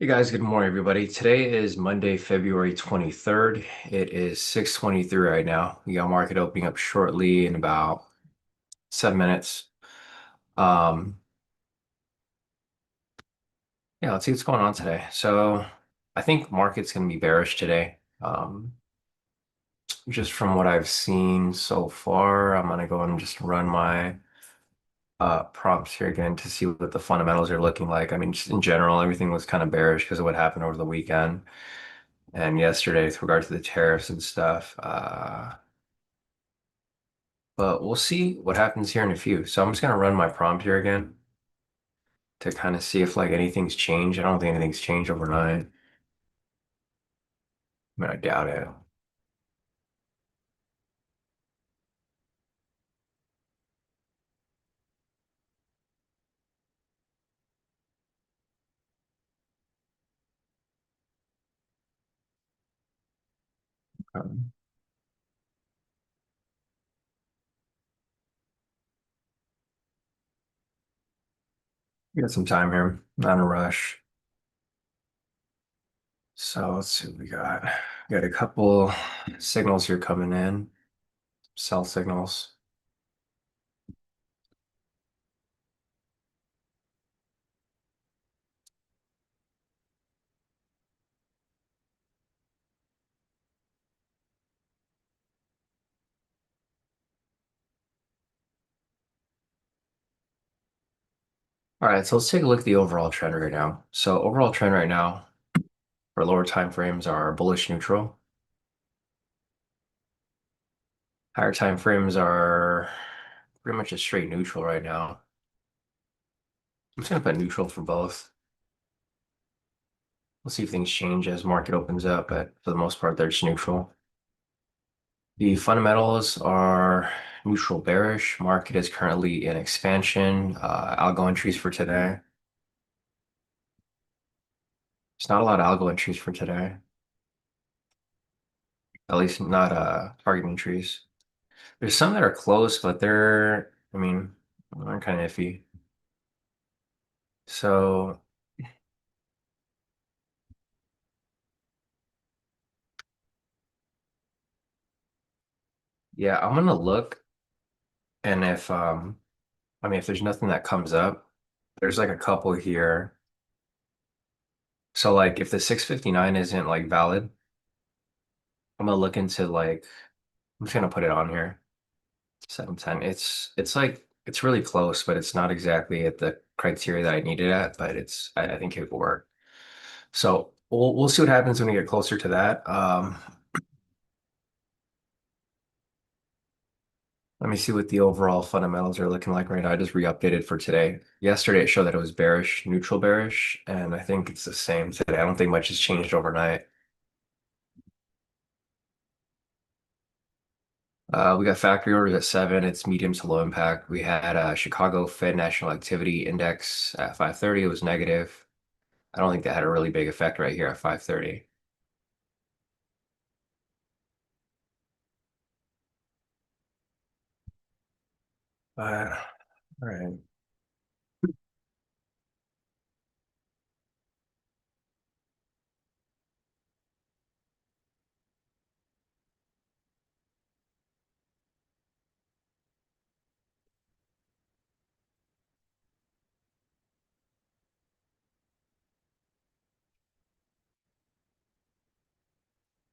Hey guys, good morning, everybody. Today is Monday, February 23rd. It is 6:23 right now. We got market opening up shortly in about 7 minutes. Um, yeah, let's see what's going on today. So I think market's going to be bearish today. Just from what I've seen so far, I'm going to go and just run my prompts here again to see what the fundamentals are looking like. I mean, just in general, everything was kind of bearish because of what happened over the weekend and yesterday with regard to the tariffs and stuff. But we'll see what happens here in a few. So I'm just gonna run my prompt here again to kind of see if like anything's changed. I don't think anything's changed overnight. I mean, I doubt it. Um, we got some time here, not in a rush. So let's see what we got. We got a couple signals here coming in, sell signals. All right, so let's take a look at the overall trend right now. So overall trend right now for lower time frames are bullish neutral. Higher time frames are pretty much a straight neutral right now. I'm just gonna put neutral for both. We'll see if things change as market opens up, but for the most part, they're just neutral. The fundamentals are neutral bearish. Market is currently in expansion. Algo entries for today. There's not a lot of algo entries for today, at least not target entries. There's some that are close, but I mean, they're kind of iffy. So yeah, I'm gonna look, and I mean, if there's nothing that comes up, there's like a couple here. So like, if the 659 isn't like valid, I'm gonna look into like I'm just gonna put it on here. 710. It's like it's really close, but it's not exactly at the criteria that I need it at, but I think it will work. So we'll see what happens when we get closer to that. Let me see what the overall fundamentals are looking like right now. I just re-updated for today. Yesterday it showed that it was bearish, neutral bearish, and I think it's the same today. I don't think much has changed overnight. We got factory orders at 7. It's medium to low impact. We had Chicago Fed National Activity Index at 5:30. It was negative. I don't think that had a really big effect right here at 5:30. But all right.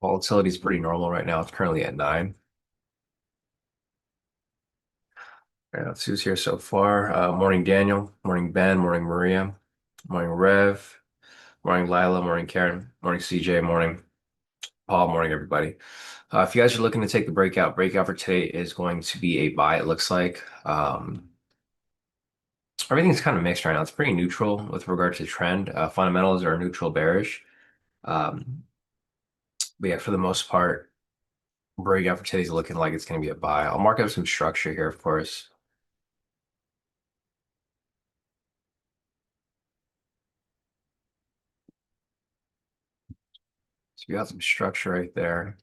Volatility is pretty normal right now. It's currently at 9. All right, let's see who's here so far. Morning Daniel, morning Ben, morning Maria, morning Rev, morning Lila, morning Karen, morning CJ, morning Paul, morning everybody. If you guys are looking to take the breakout for today is going to be a buy, it looks like. Everything's kind of mixed right now. It's pretty neutral with regard to trend. Fundamentals are neutral bearish. Um, but yeah, for the most part, breakout for today's looking like it's going to be a buy. I'll mark up some structure here, of course. So we got some structure right there.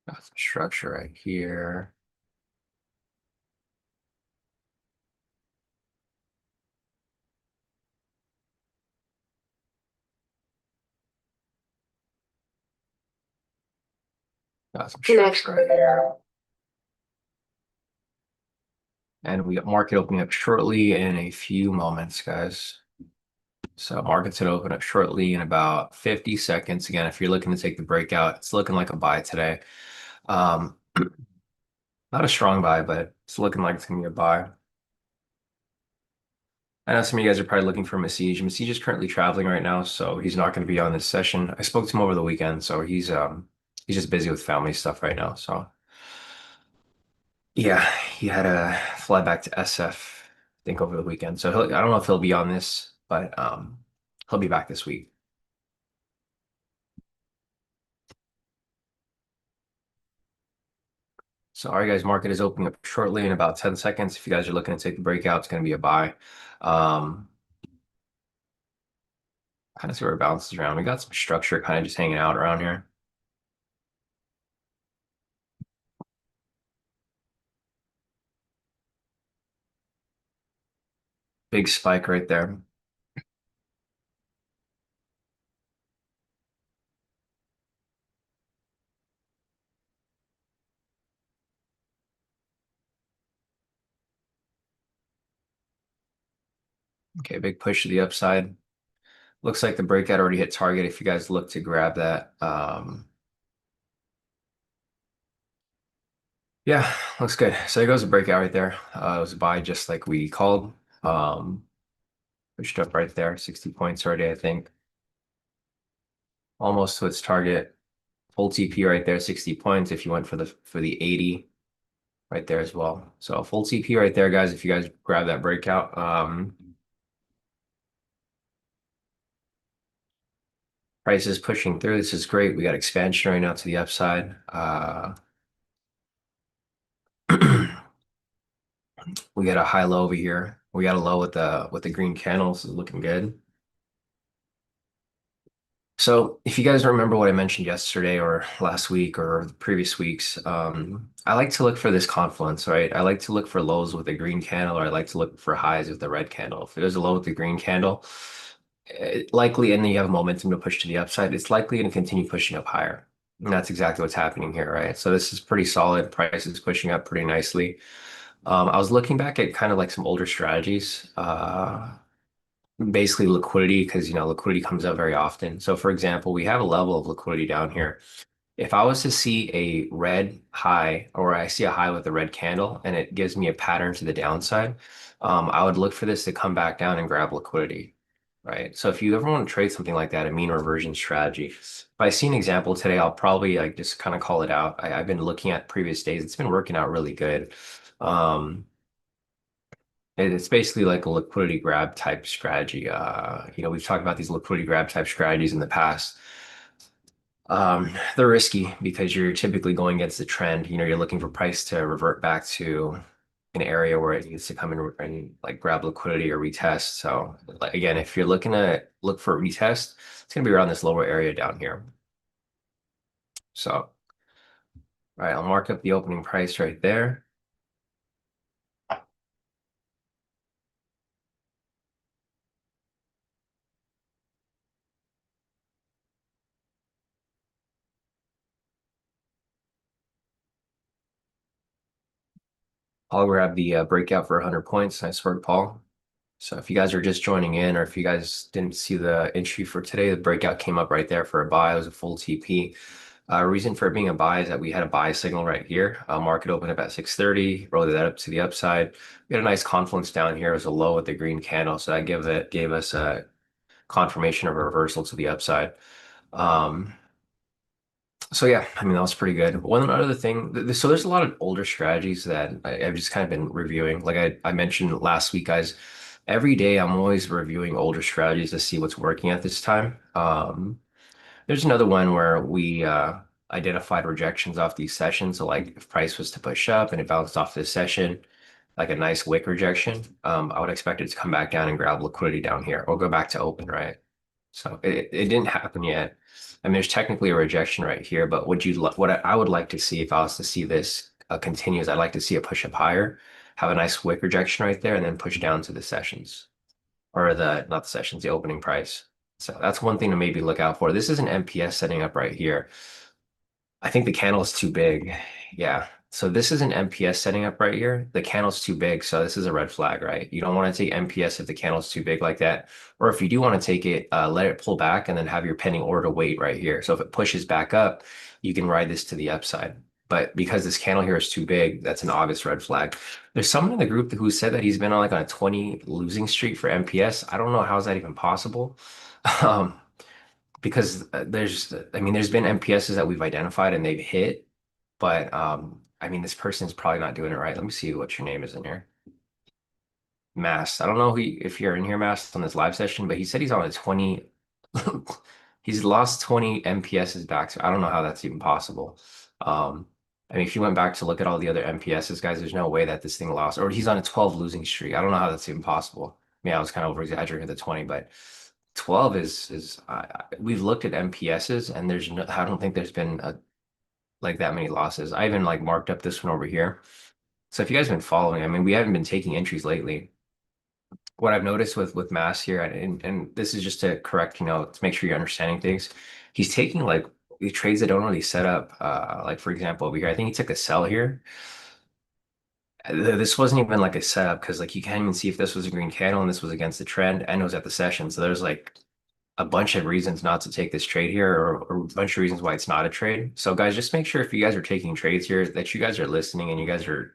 Got some structure right here. Got some structure right here. And we got market opening up shortly in a few moments, guys. So markets should open up shortly in about 50 seconds. Again, if you're looking to take the breakout, it's looking like a buy today. Um, Not a strong buy, but it's looking like it's gonna be a buy. I know some of you guys are probably looking for Masij. Masij is currently traveling right now, so he's not going to be on this session. I spoke to him over the weekend, so he's just busy with family stuff right now. So yeah, he had to fly back to SF, I think over the weekend. So I don't know if he'll be on this, but he'll be back this week. So all right, guys, market is opening up shortly in about 10 seconds. If you guys are looking to take the breakout, it's going to be a buy. Um, Kind of see where it bounces around. We got some structure kind of just hanging out around here. Big spike right there. Okay, big push to the upside. Looks like the breakout already hit target if you guys look to grab that. Yeah, looks good. So there goes a breakout right there. It was a buy just like we called. Um, Pushed up right there, 60 points already, I think. Almost to its target. Full TP right there, 60 points if you went for the 80 right there as well. So full TP right there, guys, if you guys grab that breakout. Price is pushing through. This is great. We got expansion right now to the upside. We got a high low over here. We got a low with the green candles. Is looking good. So if you guys remember what I mentioned yesterday or last week or the previous weeks, I like to look for this confluence, right? I like to look for lows with a green candle, or I like to look for highs with the red candle. If there's a low with the green candle, likely, and then you have momentum to push to the upside, it's likely going to continue pushing up higher. And that's exactly what's happening here, right? So this is pretty solid. Price is pushing up pretty nicely. I was looking back at kind of like some older strategies. Basically liquidity, because liquidity comes up very often. So for example, we have a level of liquidity down here. If I was to see a red high, or I see a high with a red candle and it gives me a pattern to the downside, I would look for this to come back down and grab liquidity, right? So if you ever want to trade something like that, a mean reversion strategy, if I see an example today, I'll probably like just kind of call it out. I've been looking at previous days. It's been working out really good. Um, it's basically like a liquidity grab type strategy. We've talked about these liquidity grab type strategies in the past. They're risky because you're typically going against the trend. You're looking for price to revert back to an area where it needs to come in and like grab liquidity or retest. So like, again, if you're looking to look for a retest, it's gonna be around this lower area down here. So, all right, I'll mark up the opening price right there. I'll grab the breakout for 100 points. Nice work, Paul. So if you guys are just joining in, or if you guys didn't see the entry for today, the breakout came up right there for a buy. It was a full TP. Reason for it being a buy is that we had a buy signal right here. Market opened up at 6:30, rolled that up to the upside. We had a nice confluence down here. It was a low with the green candle, so that gave us a confirmation of a reversal to the upside. Um, so yeah, I mean that was pretty good. One other thing, so there's a lot of older strategies that I've just kind of been reviewing. Like I mentioned last week, guys, every day I'm always reviewing older strategies to see what's working at this time. There's another one where we identified rejections off these sessions. So like if price was to push up and it bounced off this session, like a nice wick rejection, I would expect it to come back down and grab liquidity down here or go back to open, right? So it didn't happen yet. I mean, there's technically a rejection right here, but what I would like to see if I was to see this continues, I'd like to see a push up higher, have a nice wick rejection right there, and then push down to the sessions or the not the sessions, the opening price. So that's one thing to maybe look out for. This is an MPS setting up right here. I think the candle is too big. Yeah. So this is an MPS setting up right here. The candle's too big, so this is a red flag, right? You don't want to take MPS if the candle's too big like that. Or if you do want to take it, let it pull back and then have your pending order wait right here. So if it pushes back up, you can ride this to the upside. But because this candle here is too big, that's an obvious red flag. There's someone in the group who said that he's been on like on a 20 losing streak for MPS. I don't know how is that even possible. Um, because I mean, there's been MPSs that we've identified and they've hit, but I mean, this person's probably not doing it right. Let me see what your name is in here. Mast. I don't know if you're in here, Mast, on this live session, but he said he's on a 20. He's lost 20 MPSs back. So I don't know how that's even possible. I mean, if you went back to look at all the other MPSs, guys, there's no way that this thing lost. Or he's on a 12 losing streak. I don't know how that's even possible. I mean, I was kind of over exaggerating the 20, but 12 is we've looked at MPSs and there's no, I don't think there's been like that many losses. I even like marked up this one over here. So if you guys have been following, I mean, we haven't been taking entries lately. What I've noticed with Mass here, and this is just to correct, to make sure you're understanding things. He's taking like the trades that don't really set up. Like for example, over here, I think he took a sell here. This wasn't even like a setup because like you can't even see if this was a green candle and this was against the trend and it was at the session. So there's like a bunch of reasons not to take this trade here or a bunch of reasons why it's not a trade. So guys, just make sure if you guys are taking trades here that you guys are listening and you guys are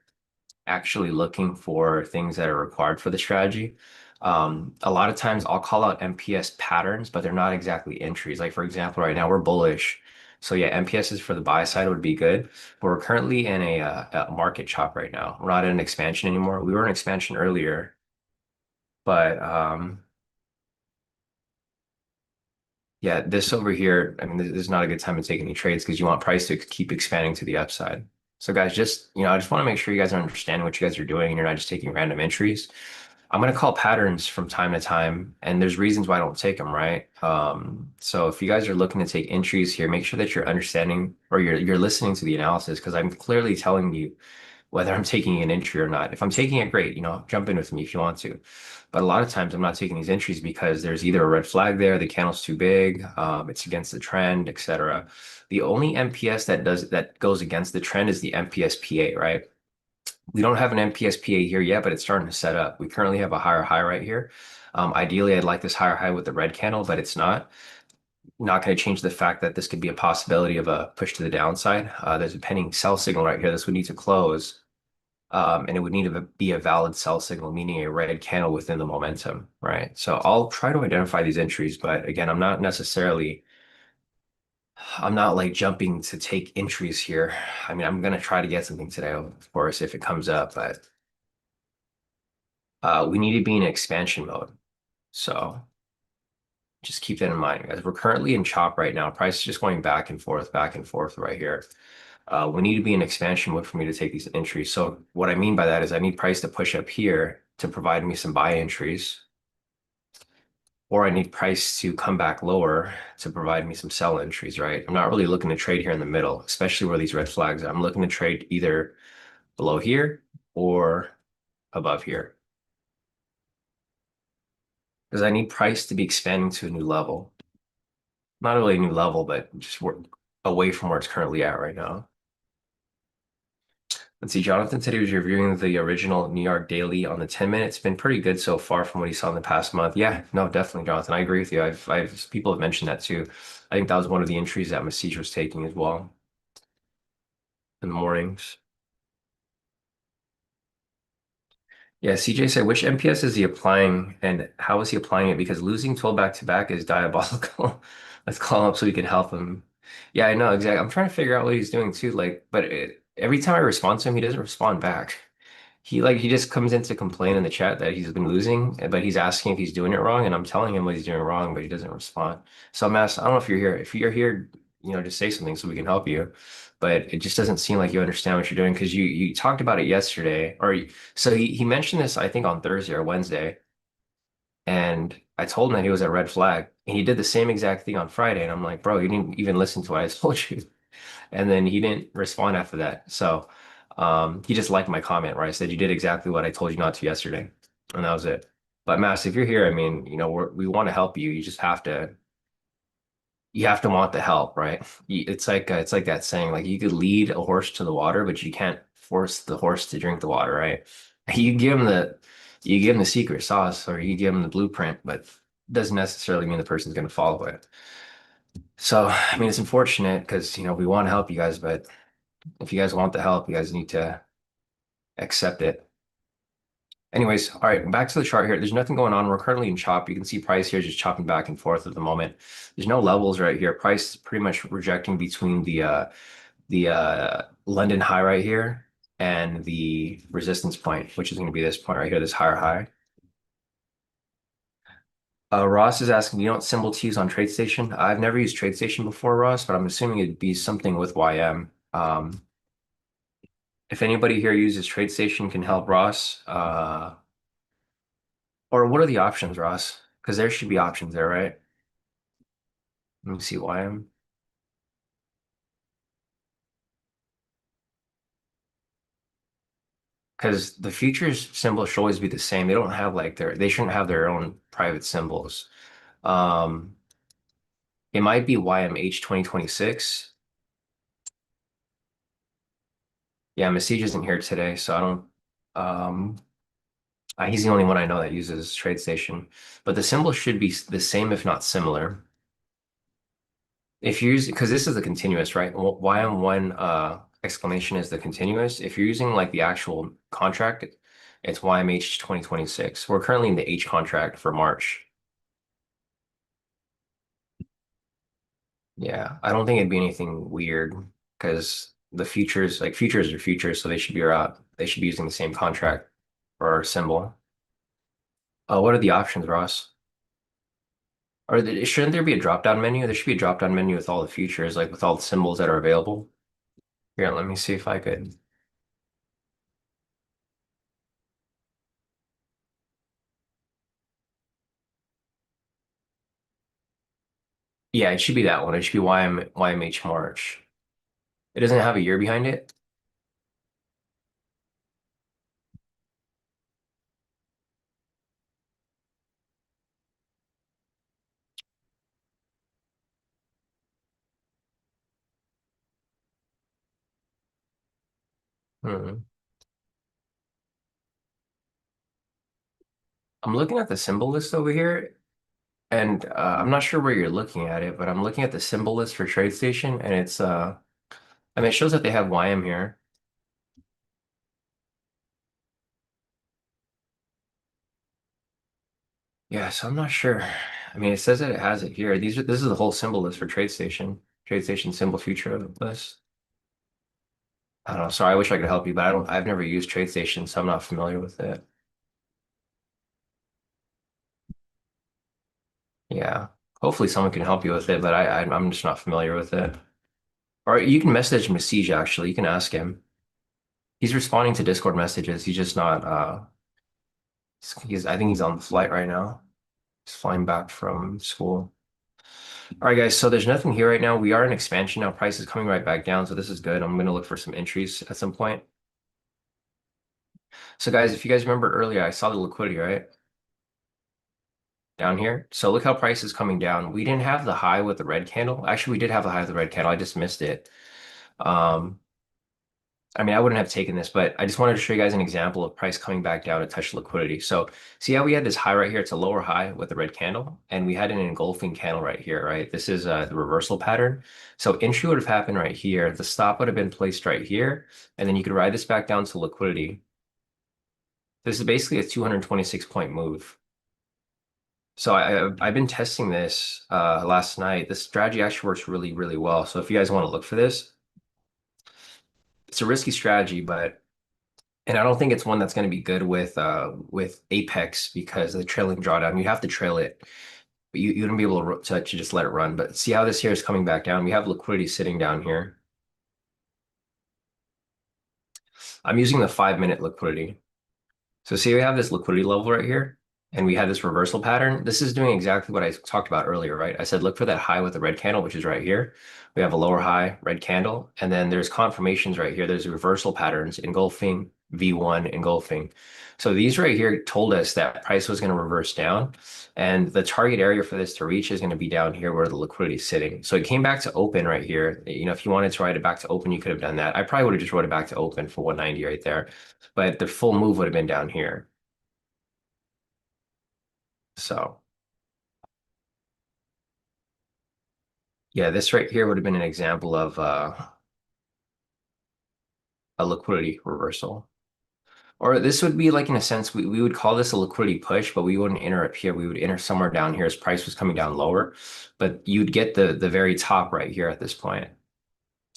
actually looking for things that are required for the strategy. A lot of times I'll call out MPS patterns, but they're not exactly entries. Like for example, right now we're bullish. So yeah, MPSs for the buy side would be good, but we're currently in a market chop right now. We're not in an expansion anymore. We were in expansion earlier, but yeah, this over here, I mean, this is not a good time to take any trades because you want price to keep expanding to the upside. So guys, I just want to make sure you guys are understanding what you guys are doing and you're not just taking random entries. I'm going to call patterns from time to time, and there's reasons why I don't take them, right? So if you guys are looking to take entries here, make sure that you're understanding or you're listening to the analysis because I'm clearly telling you whether I'm taking an entry or not. If I'm taking it, great, jump in with me if you want to. But a lot of times I'm not taking these entries because there's either a red flag there, the candle's too big, it's against the trend, etc. The only MPS that goes against the trend is the MPS PA, right? We don't have an MPS PA here yet, but it's starting to set up. We currently have a higher high right here. Ideally, I'd like this higher high with the red candle, but it's not. Not going to change the fact that this could be a possibility of a push to the downside. There's a pending sell signal right here. This would need to close. And it would need to be a valid sell signal, meaning a red candle within the momentum, right? So I'll try to identify these entries, but again, I'm not like jumping to take entries here. I mean, I'm gonna try to get something today, of course, if it comes up, but we need to be in expansion mode. So just keep that in mind, guys. We're currently in chop right now. Price is just going back and forth right here. We need to be in expansion mode for me to take these entries. So what I mean by that is I need price to push up here to provide me some buy entries, or I need price to come back lower to provide me some sell entries, right? I'm not really looking to trade here in the middle, especially where these red flags are. I'm looking to trade either below here or above here because I need price to be expanding to a new level. Not really a new level, but just away from where it's currently at right now. Let's see, Jonathan said he was reviewing the original New York Daily on the 10 minute. It's been pretty good so far from what he saw in the past month. Yeah, no, definitely, Jonathan. I agree with you. People have mentioned that too. I think that was one of the entries that Masij was taking as well in the mornings. Yeah, CJ said, which MPS is he applying and how is he applying it? Because losing 12 back to back is diabolical. Let's call him up so we can help him. Yeah, I know, exactly. I'm trying to figure out what he's doing too. Like, but every time I respond to him, he doesn't respond back. He just comes in to complain in the chat that he's been losing, but he's asking if he's doing it wrong, and I'm telling him what he's doing wrong, but he doesn't respond. So I'm asked, I don't know if you're here. If you're here, just say something so we can help you. But it just doesn't seem like you understand what you're doing because you talked about it yesterday, so he mentioned this, I think, on Thursday or Wednesday. And I told him that he was a red flag. And he did the same exact thing on Friday. And I'm like, bro, you didn't even listen to what I told you. And then he didn't respond after that. So he just liked my comment where I said, you did exactly what I told you not to yesterday. And that was it. But Mass, if you're here, I mean, we want to help you. You just you have to want the help, right? It's like that saying, like you could lead a horse to the water, but you can't force the horse to drink the water, right? You give him the you give him the secret sauce or you give him the blueprint, but it doesn't necessarily mean the person's going to follow it. So, I mean, it's unfortunate because, we want to help you guys, but if you guys want the help, you guys need to accept it. Anyways, all right, back to the chart here. There's nothing going on. We're currently in chop. You can see price here just chopping back and forth at the moment. There's no levels right here. Price is pretty much rejecting between the London high right here and the resistance point, which is going to be this point right here, this higher high. Ross is asking, you don't symbol T's on TradeStation? I've never used TradeStation before, Ross, but I'm assuming it'd be something with YM. If anybody here uses TradeStation can help Ross, or what are the options, Ross? Because there should be options there, right? Let me see YM. Because the futures symbol should always be the same. They don't have like they shouldn't have their own private symbols. Um, it might be YMH 2026. Yeah, Masij isn't here today, so I don't. Um, he's the only one I know that uses TradeStation. But the symbol should be the same, if not similar. If you use, because this is the continuous, right? YM1 exclamation is the continuous. If you're using like the actual contract, it's YMH 2026. We're currently in the H contract for March. Yeah, I don't think it'd be anything weird because the futures, like futures are futures, so they should be around. They should be using the same contract or symbol. What are the options, Ross? Shouldn't there be a drop-down menu? There should be a drop-down menu with all the futures, like with all the symbols that are available. Here, let me see if I could. Yeah, it should be that one. It should be YMH March. It doesn't have a year behind it. Hmm. I'm looking at the symbol list over here, and I'm not sure where you're looking at it, but I'm looking at the symbol list for TradeStation, and I mean, it shows that they have YM here. Yeah, so I'm not sure. I mean, it says that it has it here. This is the whole symbol list for TradeStation. TradeStation symbol future list. I don't know. Sorry, I wish I could help you, but I've never used TradeStation, so I'm not familiar with it. Yeah. Hopefully someone can help you with it, but I'm just not familiar with it. Or you can message Masij actually. You can ask him. He's responding to Discord messages. He's just not I think he's on the flight right now. He's flying back from school. All right, guys, so there's nothing here right now. We are in expansion now. Price is coming right back down, so this is good. I'm gonna look for some entries at some point. So guys, if you guys remember earlier, I saw the liquidity, right? Down here. So look how price is coming down. We didn't have the high with the red candle. Actually, we did have the high with the red candle. I just missed it. Um, I mean, I wouldn't have taken this, but I just wanted to show you guys an example of price coming back down to touch liquidity. So see how we had this high right here? It's a lower high with a red candle, and we had an engulfing candle right here, right? This is the reversal pattern. So entry would have happened right here. The stop would have been placed right here, and then you could ride this back down to liquidity. This is basically a 226 point move. So I've been testing this last night. This strategy actually works really, really well. So if you guys want to look for this, it's a risky strategy, but and I don't think it's one that's going to be good with Apex because the trailing drawdown, you have to trail it. But you wouldn't be able to just let it run. But see how this here is coming back down. We have liquidity sitting down here. I'm using the 5 minute liquidity. So see we have this liquidity level right here. and we had this reversal pattern. This is doing exactly what I talked about earlier, right? I said, look for that high with the red candle, which is right here. We have a lower high, red candle, and then there's confirmations right here. There's reversal patterns, engulfing, V1, engulfing. So these right here told us that price was going to reverse down, and the target area for this to reach is going to be down here where the liquidity is sitting. So it came back to open right here. You know, if you wanted to write it back to open, you could have done that. I probably would have just wrote it back to open for 190 right there, but the full move would have been down here. So yeah, this right here would have been an example of a liquidity reversal. Or this would be like, in a sense, we would call this a liquidity push, but we wouldn't enter up here. We would enter somewhere down here as price was coming down lower, but you'd get the very top right here at this point.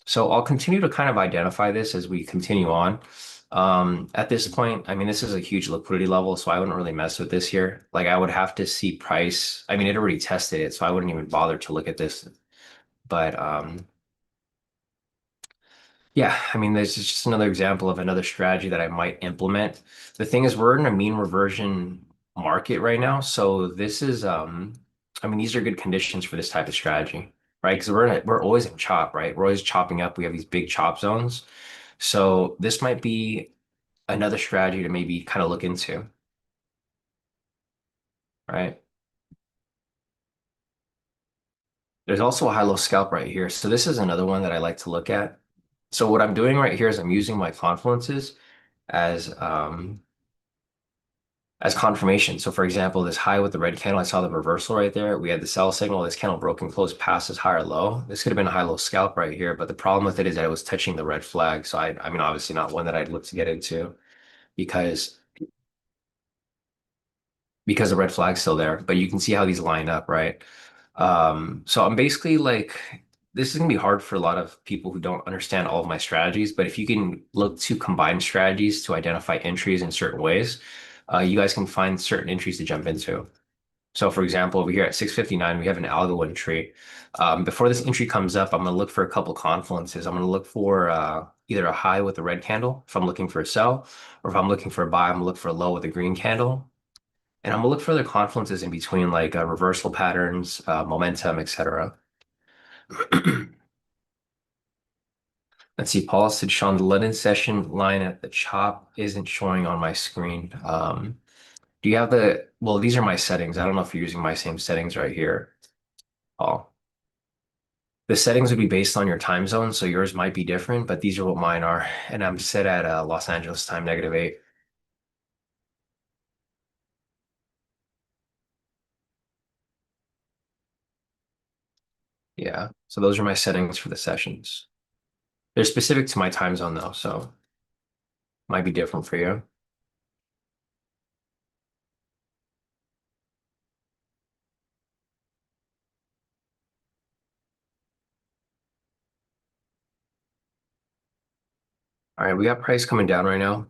So I'll continue to kind of identify this as we continue on. At this point, I mean, this is a huge liquidity level, so I wouldn't really mess with this here. Like I would have to see price. I mean, it already tested it, so I wouldn't even bother to look at this. But yeah, I mean, there's just another example of another strategy that I might implement. The thing is, we're in a mean reversion market right now, so this is, I mean, these are good conditions for this type of strategy, right? Because we're always in chop, right? We're always chopping up. We have these big chop zones, so this might be another strategy to maybe kind of look into, right? There's also a high-low scalp right here, so this is another one that I like to look at. So what I'm doing right here is I'm using my confluences as confirmation. So for example, this high with the red candle, I saw the reversal right there. We had the sell signal. This candle broke and closed past this higher low. This could have been a high-low scalp right here, but the problem with it is that it was touching the red flag. So I mean, obviously not one that I'd look to get into because the red flag's still there. But you can see how these line up, right? So I'm basically like, this is gonna be hard for a lot of people who don't understand all of my strategies. But if you can look to combine strategies to identify entries in certain ways, you guys can find certain entries to jump into. So for example, over here at 659, we have an algo entry. Before this entry comes up, I'm going to look for a couple confluences. I'm going to look for either a high with a red candle if I'm looking for a sell, or if I'm looking for a buy, I'm going to look for a low with a green candle. And I'm going to look for other confluences in between, like reversal patterns, momentum, etc. Let's see, Paul said, Sean, the London session line at the chop isn't showing on my screen. Do you have well, these are my settings. I don't know if you're using my same settings right here, Paul. The settings would be based on your time zone, so yours might be different, but these are what mine are. And I'm set at Los Angeles time, -8. Yeah, so those are my settings for the sessions. They're specific to my time zone though, so might be different for you. All right, we got price coming down right now.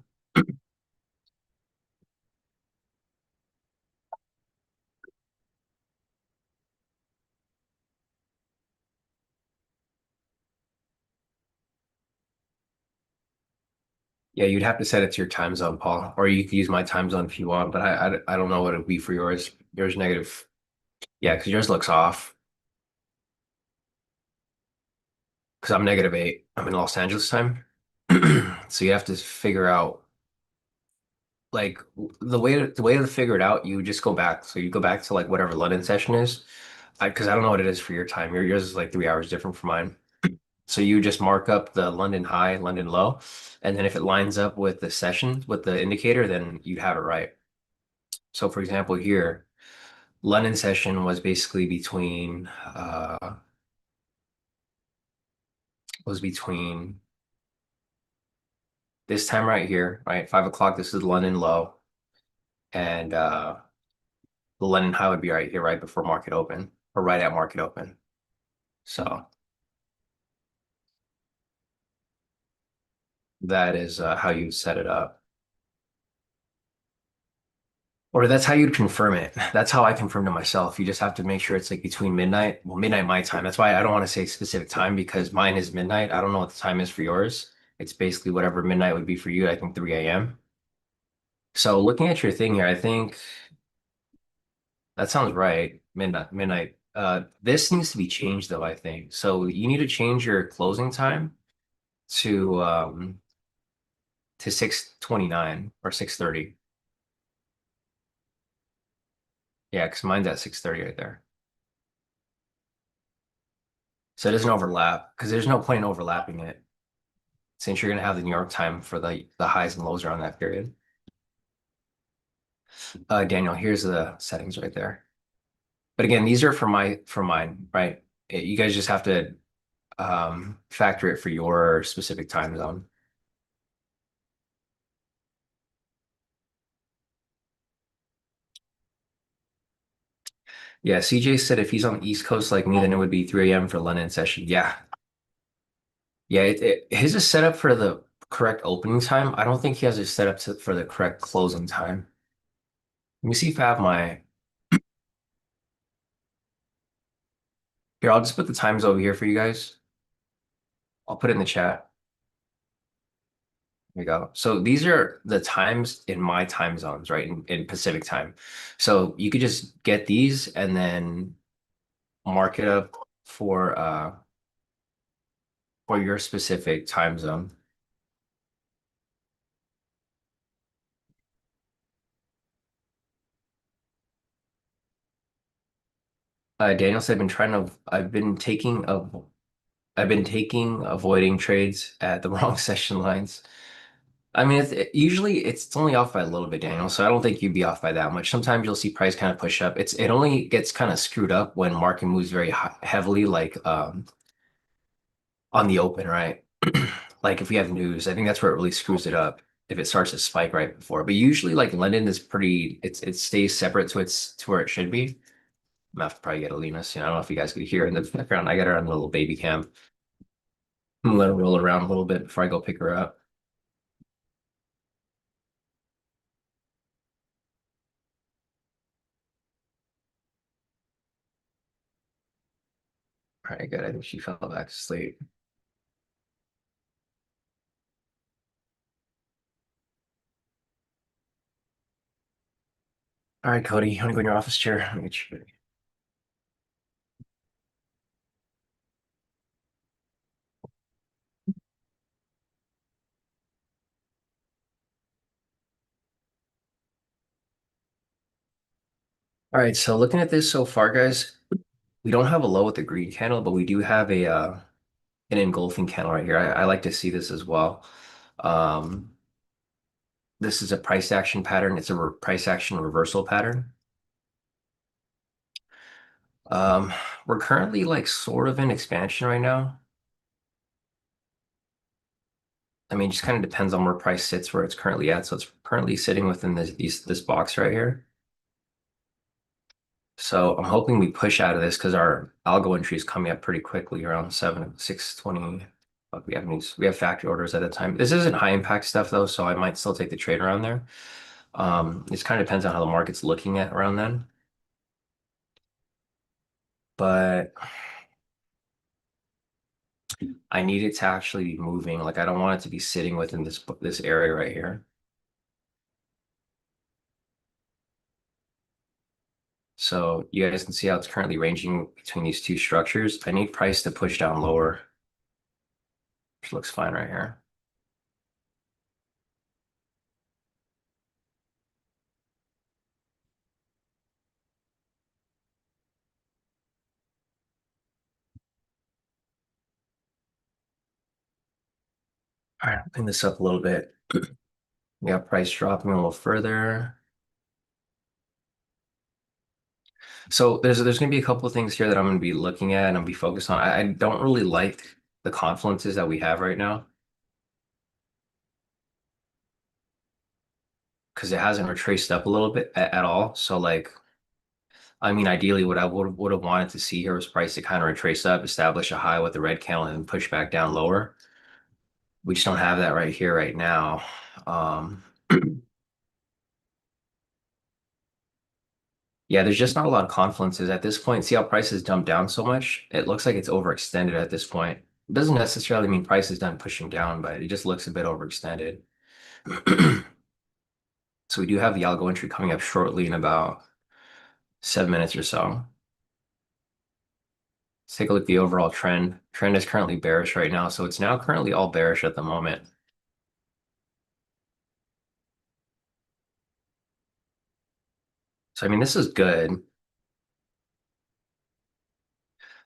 Yeah, you'd have to set it to your time zone, Paul, or you could use my time zone if you want, but I don't know what it would be for yours. Yours negative. Yeah, because yours looks off. Because I'm -8. I'm in Los Angeles time. So you have to figure out like the way to figure it out, you just go back. So you go back to like whatever London session is. Because I don't know what it is for your time. Yours is like 3 hours different from mine. So you just mark up the London high, London low, and then if it lines up with the session, with the indicator, then you have it right. So for example, here, London session was basically between this time right here, right? 5 o'clock, this is London low, and the London high would be right here, right before market open, or right at market open. So that is how you set it up. Or that's how you'd confirm it. That's how I confirm to myself. You just have to make sure it's like between midnight, well, midnight my time. That's why I don't want to say specific time because mine is midnight. I don't know what the time is for yours. It's basically whatever midnight would be for you. I think 3 a.m. So looking at your thing here, I think That sounds right. Midnight, midnight. This needs to be changed though, I think. So you need to change your closing time to um to 6:29 or 6:30. Yeah, because mine's at 6:30 right there. So it doesn't overlap because there's no point in overlapping it since you're gonna have the New York time for the highs and lows around that period. Daniel, here's the settings right there. But again, these are for mine, right? You guys just have to factor it for your specific time zone. Yeah, CJ said if he's on the East Coast like me, then it would be 3 a.m. for London session. Yeah. Yeah, his is set up for the correct opening time. I don't think he has it set up for the correct closing time. Let me see if I have my here, I'll just put the times over here for you guys. I'll put it in the chat. There we go. So these are the times in my time zones, right? In Pacific time. So you could just get these and then mark it up for your specific time zone. Daniel said, I've been taking avoiding trades at the wrong session lines. I mean, usually it's only off by a little bit, Daniel. So I don't think you'd be off by that much. Sometimes you'll see price kind of push up. It only gets kind of screwed up when market moves very heavily, like on the open, right? Like if we have news, I think that's where it really screws it up. If it starts to spike right before, but usually like London is pretty, it stays separate to where it should be. I'm gonna have to probably get Alina soon. I don't know if you guys could hear in the background. I got her on a little baby cam. I'm gonna let her roll around a little bit before I go pick her up. All right, good. I think she fell back to sleep. All right, Cody, you want to go in your office chair? Let me get you. All right, so looking at this so far, guys, we don't have a low with the green candle, but we do have a an engulfing candle right here. I like to see this as well. Um, this is a price action pattern. It's a price action reversal pattern. Um, we're currently like sort of in expansion right now. I mean, it just kind of depends on where price sits, where it's currently at. So it's currently sitting within this box right here. So I'm hoping we push out of this because our algo entry is coming up pretty quickly around 6:20. But we have factory orders at the time. This isn't high impact stuff though, so I might still take the trade around there. It kind of depends on how the market's looking at around then. But I need it to actually be moving. Like I don't want it to be sitting within this area right here. So you guys can see how it's currently ranging between these two structures. I need price to push down lower, which looks fine right here. All right, clean this up a little bit. We got price dropping a little further. So there's going to be a couple of things here that I'm going to be looking at and I'll be focused on. I don't really like the confluences that we have right now because it hasn't retraced up a little bit at all. So like, I mean, ideally, what I would have wanted to see here was price to kind of retrace up, establish a high with the red candle, and push back down lower. We just don't have that right here right now. Um, yeah, there's just not a lot of confluences at this point. See how price has dumped down so much? It looks like it's overextended at this point. It doesn't necessarily mean price is done pushing down, but it just looks a bit overextended. So we do have the algo entry coming up shortly in about 7 minutes or so. Let's take a look at the overall trend. Trend is currently bearish right now, so it's now currently all bearish at the moment. So I mean, this is good.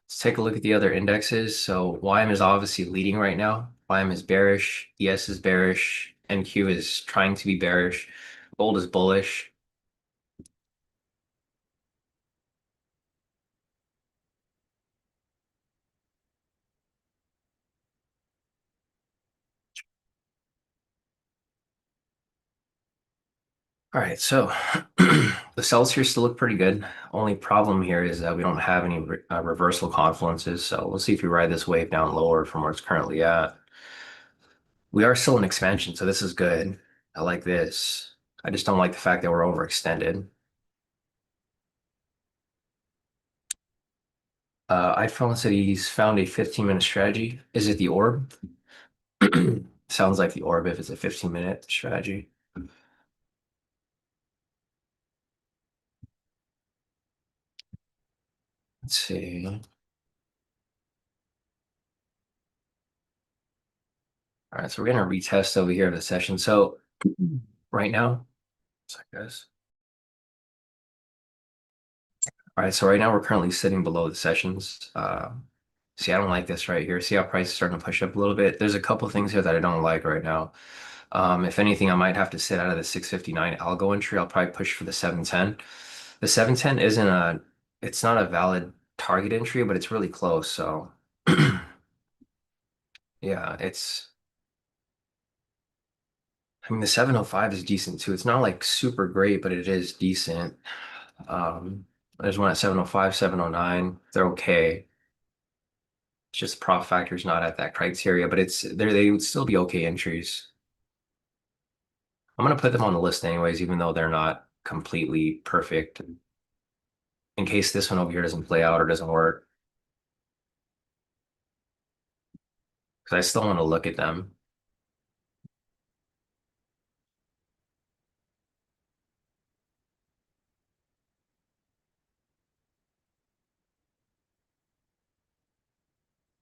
Let's take a look at the other indexes. So YM is obviously leading right now. YM is bearish, ES is bearish, NQ is trying to be bearish, gold is bullish. All right, so the sells here still look pretty good. Only problem here is that we don't have any reversal confluences. So we'll see if we ride this wave down lower from where it's currently at. We are still in expansion, so this is good. I like this. I just don't like the fact that we're overextended. iPhone said he's found a 15-minute strategy. Is it the orb? Sounds like the orb if it's a 15-minute strategy. Let's see. All right, so we're gonna retest over here of the session. So right now, so I guess. All right, so right now we're currently sitting below the sessions. See, I don't like this right here. See how price is starting to push up a little bit? There's a couple things here that I don't like right now. If anything, I might have to sit out of the 659 algo entry. I'll probably push for the 710. The 710 isn't it's not a valid target entry, but it's really close. So yeah, I mean, the 705 is decent too. It's not like super great, but it is decent. Um, there's one at 705, 709. They're okay. It's just prop factor's not at that criteria, but they would still be okay entries. I'm gonna put them on the list anyways, even though they're not completely perfect, in case this one over here doesn't play out or doesn't work. Because I still want to look at them.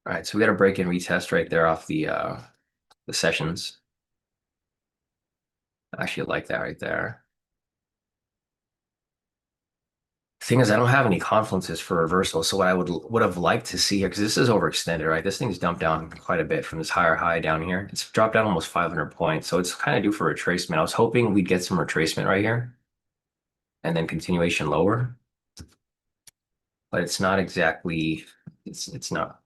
All right, so we got a break and retest right there off the sessions. I actually like that right there. Thing is, I don't have any confluences for reversal. So what I would have liked to see here, because this is overextended, right? This thing's dumped down quite a bit from this higher high down here. It's dropped down almost 500 points. So it's kind of due for retracement. I was hoping we'd get some retracement right here and then continuation lower, but it's not exactly, it's not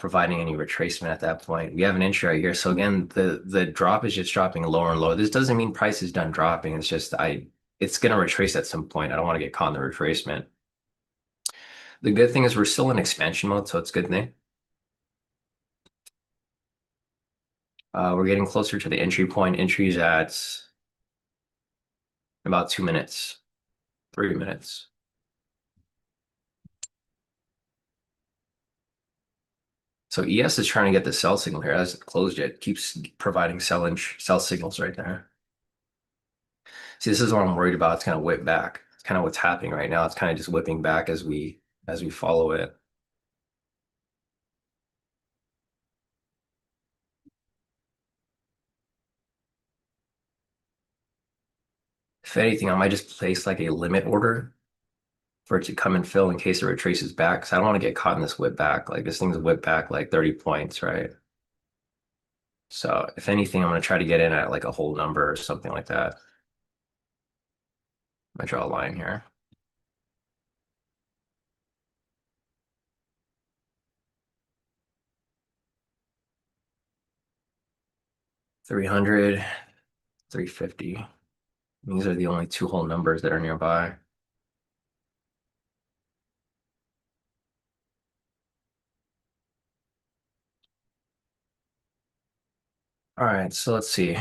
providing any retracement at that point. We have an entry right here. So again, the drop is just dropping lower and lower. This doesn't mean price is done dropping. It's just it's gonna retrace at some point. I don't want to get caught in the retracement. The good thing is we're still in expansion mode, so it's a good thing. We're getting closer to the entry point. Entry's at about 2 minutes, 3 minutes. So ES is trying to get the sell signal here. It hasn't closed yet. Keeps providing sell signals right there. See, this is what I'm worried about. It's kind of whip back. It's kind of what's happening right now. It's kind of just whipping back as we follow it. If anything, I might just place like a limit order for it to come and fill in case it retraces back. Because I don't want to get caught in this whip back. Like this thing's whip back like 30 points, right? So if anything, I'm gonna try to get in at like a whole number or something like that. I draw a line here. Three hundred, 350. These are the only two whole numbers that are nearby. All right, so let's see.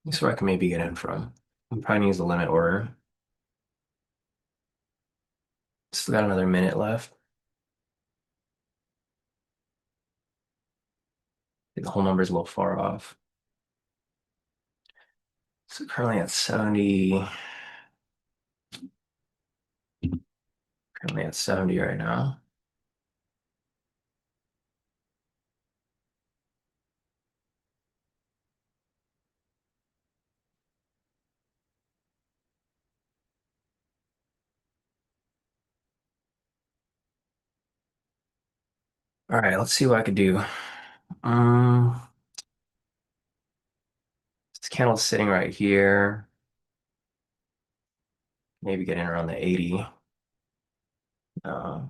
This is where I can maybe get in from. I'm probably use the limit order. Still got another minute left. I think the whole number is a little far off. So currently at 70, currently at 70 right now. All right, let's see what I could do. Um, this candle's sitting right here. Maybe get in around the 80. Uh,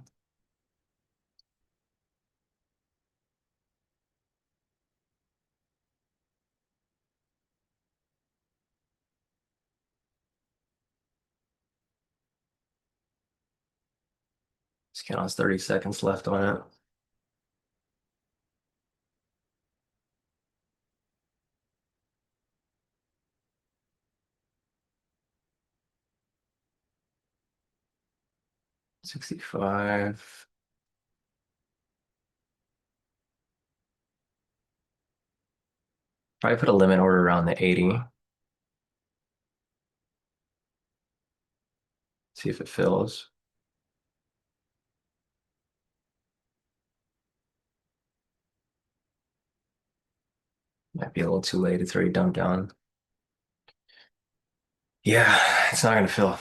this candle has 30 seconds left on it. 65. Probably put a limit order around the 80. See if it fills. Might be a little too late. It's already dumped down. Yeah, it's not gonna fill.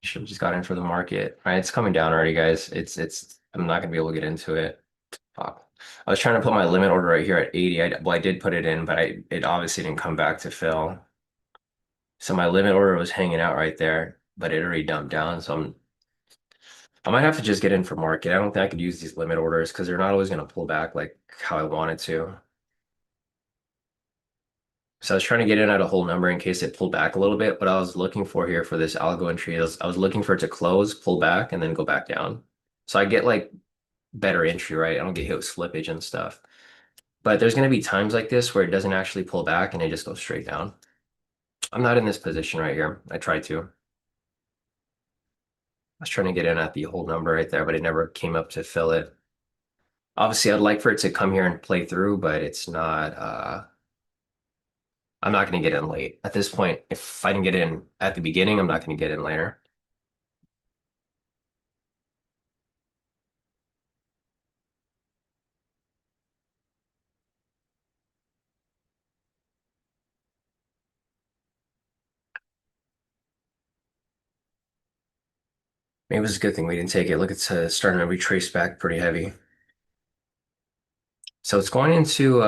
Should have just got in for the market. All right, it's coming down already, guys. I'm not gonna be able to get into it. Fuck. I was trying to put my limit order right here at 80. Well, I did put it in, but it obviously didn't come back to fill. So my limit order was hanging out right there, but it already dumped down. So I might have to just get in for market. I don't think I could use these limit orders because they're not always gonna pull back like how I want it to. So I was trying to get in at a whole number in case it pulled back a little bit. What I was looking for here for this algo entry is I was looking for it to close, pull back, and then go back down. So I get like better entry, right? I don't get hit with slippage and stuff. But there's going to be times like this where it doesn't actually pull back and it just goes straight down. I'm not in this position right here. I tried to. I was trying to get in at the whole number right there, but it never came up to fill it. Obviously, I'd like for it to come here and play through, but it's not, I'm not going to get in late. At this point, if I didn't get in at the beginning, I'm not going to get in later. Maybe it was a good thing we didn't take it. Look, it's starting to retrace back pretty heavy. So it's going into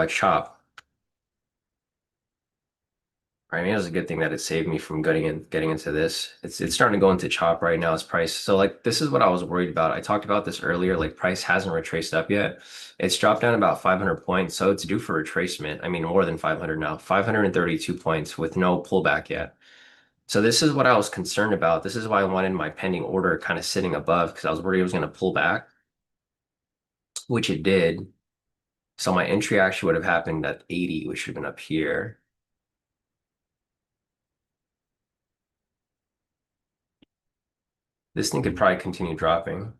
chop. I mean, it was a good thing that it saved me from getting into this. It's starting to go into chop right now. It's price. So like this is what I was worried about. I talked about this earlier. Like price hasn't retraced up yet. It's dropped down about 500 points, so it's due for retracement. I mean, more than 500 now. 532 points with no pullback yet. So this is what I was concerned about. This is why I wanted my pending order kind of sitting above because I was worried it was going to pull back, which it did. So my entry actually would have happened at 80, which should have been up here. This thing could probably continue dropping.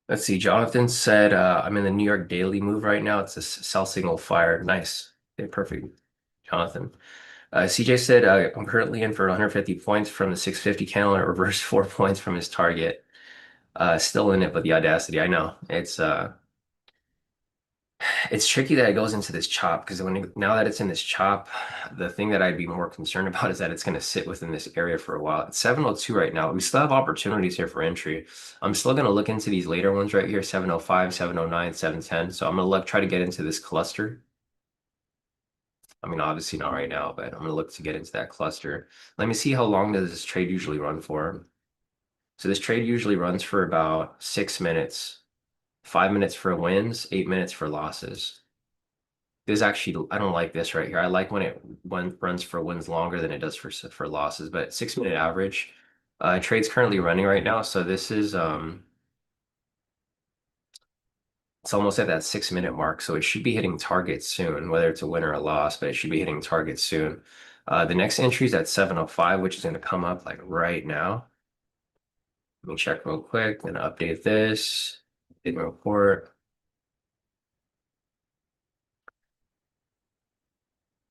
Let's see. Jonathan said, I'm in the New York Daily move right now. It's a sell signal fire. Nice. Okay, perfect. Jonathan. CJ said, I'm currently in for 150 points from the 650 candle and it reversed 4 points from his target. Still in it, but the audacity. I know. It's tricky that it goes into this chop because now that it's in this chop, the thing that I'd be more concerned about is that it's going to sit within this area for a while. It's 702 right now. We still have opportunities here for entry. I'm still going to look into these later ones right here, 705, 709, 710. So I'm going to look try to get into this cluster. I mean, obviously not right now, but I'm going to look to get into that cluster. Let me see how long does this trade usually run for. So this trade usually runs for about 6 minutes, 5 minutes for wins, 8 minutes for losses. This actually, I don't like this right here. I like when it runs for wins longer than it does for losses. But 6 minute average, trade's currently running right now. So this is it's almost at that 6 minute mark. So it should be hitting targets soon, whether it's a win or a loss, but it should be hitting targets soon. The next entry is at 7:05, which is going to come up like right now. Let me check real quick. Gonna update this. Did report.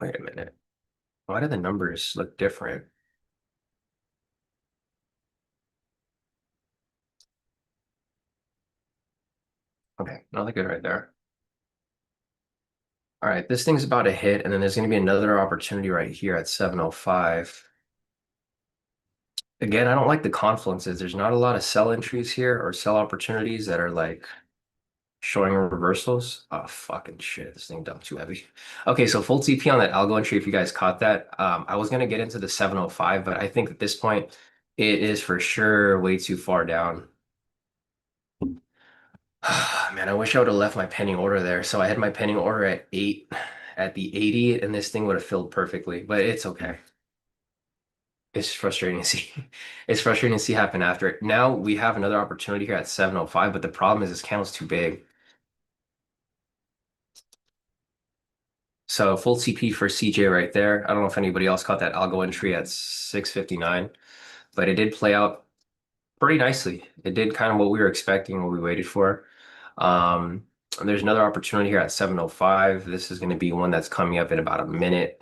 Wait a minute. Why do the numbers look different? Okay, no, they're good right there. All right, this thing's about to hit, and then there's going to be another opportunity right here at 7:05. Again, I don't like the confluences. There's not a lot of sell entries here or sell opportunities that are like showing reversals. Oh, fucking shit. This thing dumped too heavy. Okay, so full TP on that algo entry, if you guys caught that. I was going to get into the 7:05, but I think at this point, it is for sure way too far down. Man, I wish I would have left my pending order there. So I had my pending order at 8 at the 80, and this thing would have filled perfectly, but it's okay. It's frustrating to see. It's frustrating to see happen after it. Now we have another opportunity here at 7:05, but the problem is this candle's too big. So full TP for CJ right there. I don't know if anybody else caught that algo entry at 6:59, but it did play out pretty nicely. It did kind of what we were expecting, what we waited for. And there's another opportunity here at 7:05. This is going to be one that's coming up in about a minute.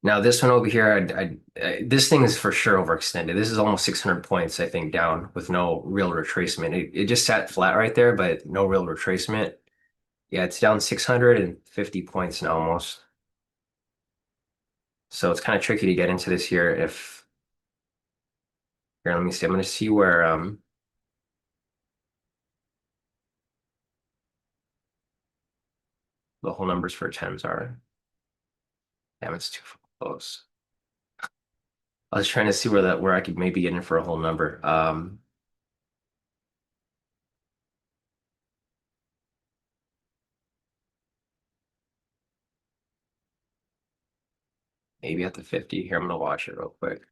Now this one over here, this thing is for sure overextended. This is almost 600 points, I think, down with no real retracement. It just sat flat right there, but no real retracement. Yeah, it's down 650 points now almost. So it's kind of tricky to get into this here. If here, let me see. I'm going to see where the whole numbers for tens are. Damn, it's too close. I was trying to see where I could maybe get in for a whole number. Maybe at the 50. Here, I'm gonna watch it real quick.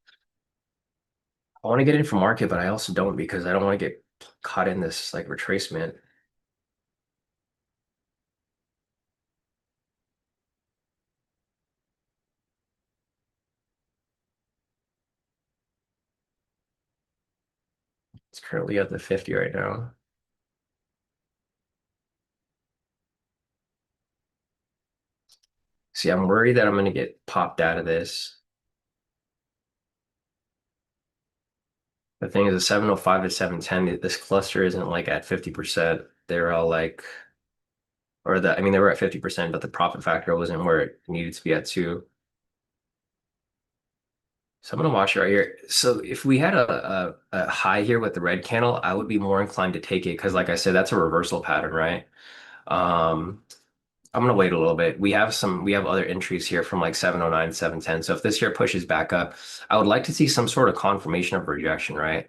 I want to get in for market, but I also don't because I don't want to get caught in this like retracement. It's currently at the 50 right now. See, I'm worried that I'm gonna get popped out of this. The thing is, the 7:05 to 7:10, this cluster isn't like at 50%. They're all like, I mean, they were at 50%, but the profit factor wasn't where it needed to be at too. So I'm gonna watch it right here. So if we had a high here with the red candle, I would be more inclined to take it because, like I said, that's a reversal pattern, right? Um, I'm gonna wait a little bit. We have other entries here from like 709, 710. So if this here pushes back up, I would like to see some sort of confirmation of rejection, right?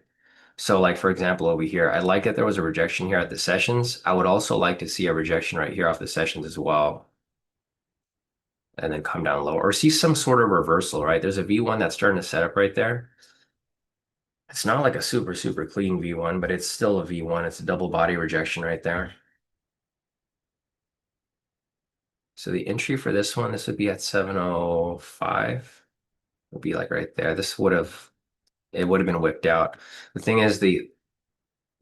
So like for example over here, I like that there was a rejection here at the sessions. I would also like to see a rejection right here off the sessions as well, and then come down low or see some sort of reversal, right? There's a V1 that's starting to set up right there. It's not like a super clean V1, but it's still a V1. It's a double body rejection right there. So the entry for this one, this would be at 7:05. Would be like right there. It would have been whipped out. The thing is,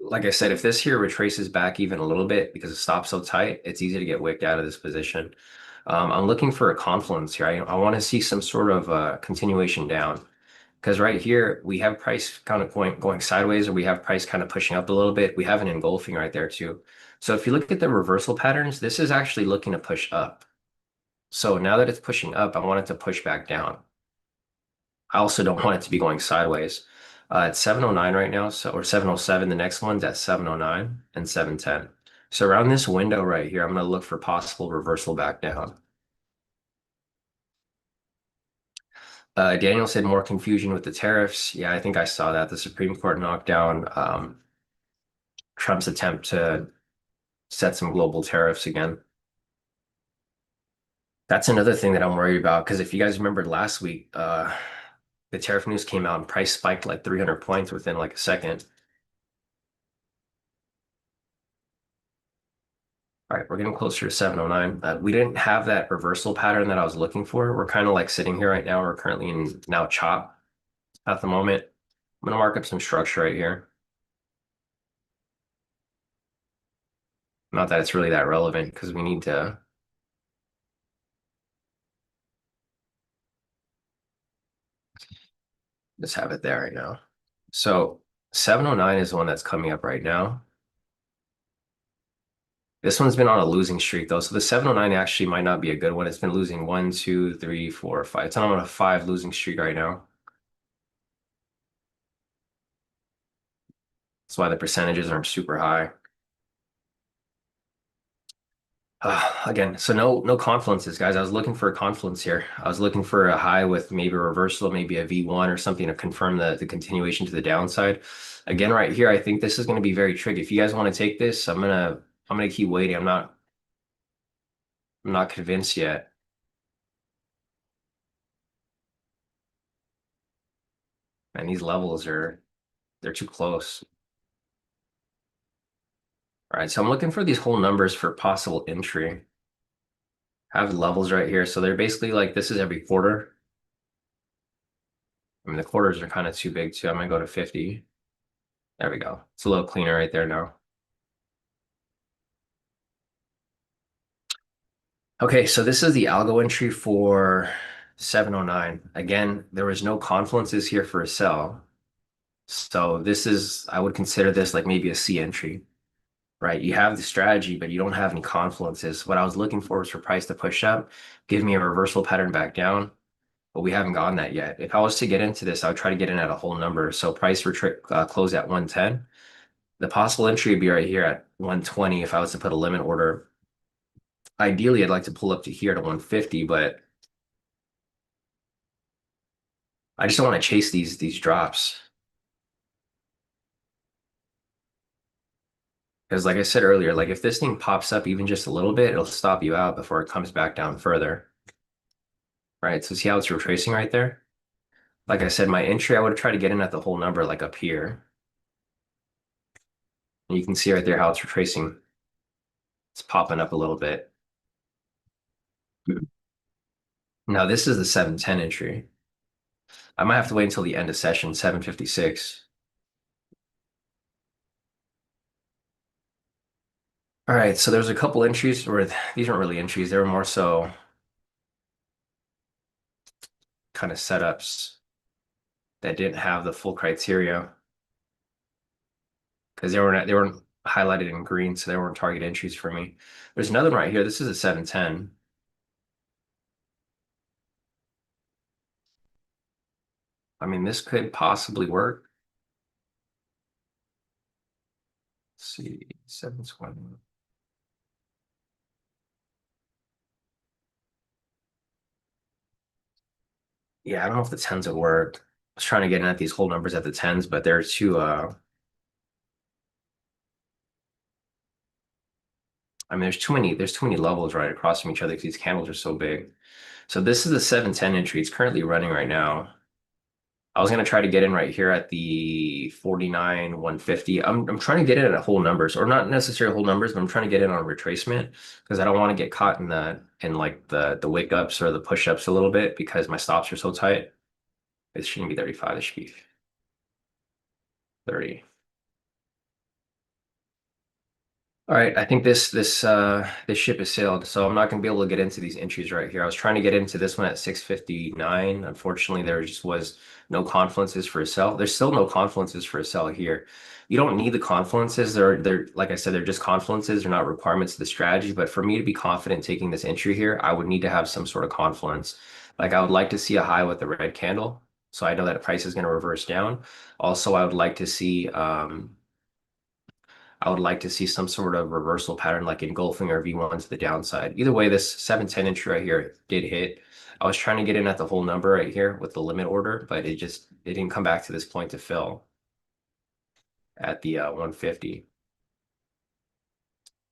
like I said, if this here retraces back even a little bit because it stops so tight, it's easy to get wicked out of this position. I'm looking for a confluence here. I want to see some sort of continuation down because right here we have price kind of going sideways, or we have price kind of pushing up a little bit. We have an engulfing right there too. So if you look at the reversal patterns, this is actually looking to push up. So now that it's pushing up, I want it to push back down. I also don't want it to be going sideways. It's 7:09 right now, so or 7:07. The next one's at 7:09 and 7:10. So around this window right here, I'm going to look for possible reversal back down. Daniel said more confusion with the tariffs. Yeah, I think I saw that. The Supreme Court knocked down Trump's attempt to set some global tariffs again. That's another thing that I'm worried about because if you guys remembered last week, the tariff news came out and price spiked like 300 points within like a second. All right, we're getting closer to 709. We didn't have that reversal pattern that I was looking for. We're kind of like sitting here right now. We're currently in now chop at the moment. I'm gonna mark up some structure right here. Not that it's really that relevant because we need to just have it there right now. So 709 is the one that's coming up right now. This one's been on a losing streak though, so the 709 actually might not be a good one. It's been losing one, two, three, four, five. It's on a five losing streak right now. That's why the percentages aren't super high. Again, so no confluences, guys. I was looking for a confluence here. I was looking for a high with maybe a reversal, maybe a V1 or something to confirm the continuation to the downside. Again, right here, I think this is going to be very tricky. If you guys want to take this, I'm gonna keep waiting. I'm not convinced yet. And these levels they're too close. All right, so I'm looking for these whole numbers for possible entry. I have levels right here, so they're basically like this is every quarter. I mean, the quarters are kind of too big too. I'm gonna go to 50. There we go. It's a little cleaner right there now. Okay, so this is the algo entry for 709. Again, there was no confluences here for a sell. So this is, I would consider this like maybe a C entry, right? You have the strategy, but you don't have any confluences. What I was looking for was for price to push up, give me a reversal pattern back down, but we haven't gotten that yet. If I was to get into this, I would try to get in at a whole number. So price close at 110. The possible entry would be right here at 120 if I was to put a limit order. Ideally, I'd like to pull up to here to 150, but I just don't want to chase these drops. Because like I said earlier, like if this thing pops up even just a little bit, it'll stop you out before it comes back down further. Right? So see how it's retracing right there? Like I said, my entry, I would try to get in at the whole number like up here. And you can see right there how it's retracing. It's popping up a little bit. Now this is the 710 entry. I might have to wait until the end of session, 756. All right, so there's a couple entries where these aren't really entries, they were more so kind of setups that didn't have the full criteria because they weren't highlighted in green, so they weren't target entries for me. There's another one right here. This is a 710. I mean, this could possibly work. Let's see, 720. Yeah, I don't know if the tens would work. I was trying to get in at these whole numbers at the tens, but they're too I mean there's too many levels right across from each other because these candles are so big. So this is the 710 entry. It's currently running right now. I was gonna try to get in right here at the 49 150. I'm trying to get in at whole numbers, or not necessarily whole numbers, but I'm trying to get in on retracement because I don't want to get caught in like the wake ups or the push ups a little bit because my stops are so tight. It shouldn't be 35, it should be 30. All right, I think this ship has sailed, so I'm not gonna be able to get into these entries right here. I was trying to get into this one at 659. Unfortunately, there just was no confluences for a sell. There's still no confluences for a sell here. You don't need the confluences. They're like I said, they're just confluences. They're not requirements of the strategy. But for me to be confident taking this entry here, I would need to have some sort of confluence. Like I would like to see a high with the red candle, so I know that the price is going to reverse down. Also, I would like to see some sort of reversal pattern like engulfing or V1 to the downside. Either way, this 710 entry right here did hit. I was trying to get in at the whole number right here with the limit order, but it didn't come back to this point to fill at the 150.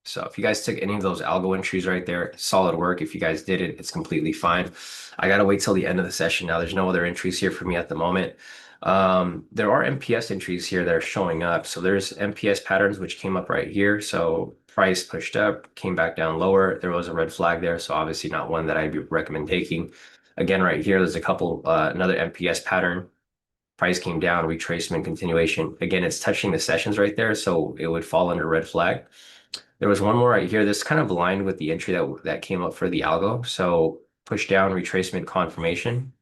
So if you guys took any of those algo entries right there, solid work. If you guys didn't, it's completely fine. I gotta wait till the end of the session now. There's no other entries here for me at the moment. There are MPS entries here that are showing up. So there's MPS patterns which came up right here. So Price pushed up, came back down lower. There was a red flag there, so obviously not one that I'd recommend taking. Again, right here, there's a couple, another MPS pattern. Price came down, retracement continuation. Again, it's touching the sessions right there, so it would fall under red flag. There was one more right here. This kind of aligned with the entry that came up for the algo. So push down, retracement confirmation.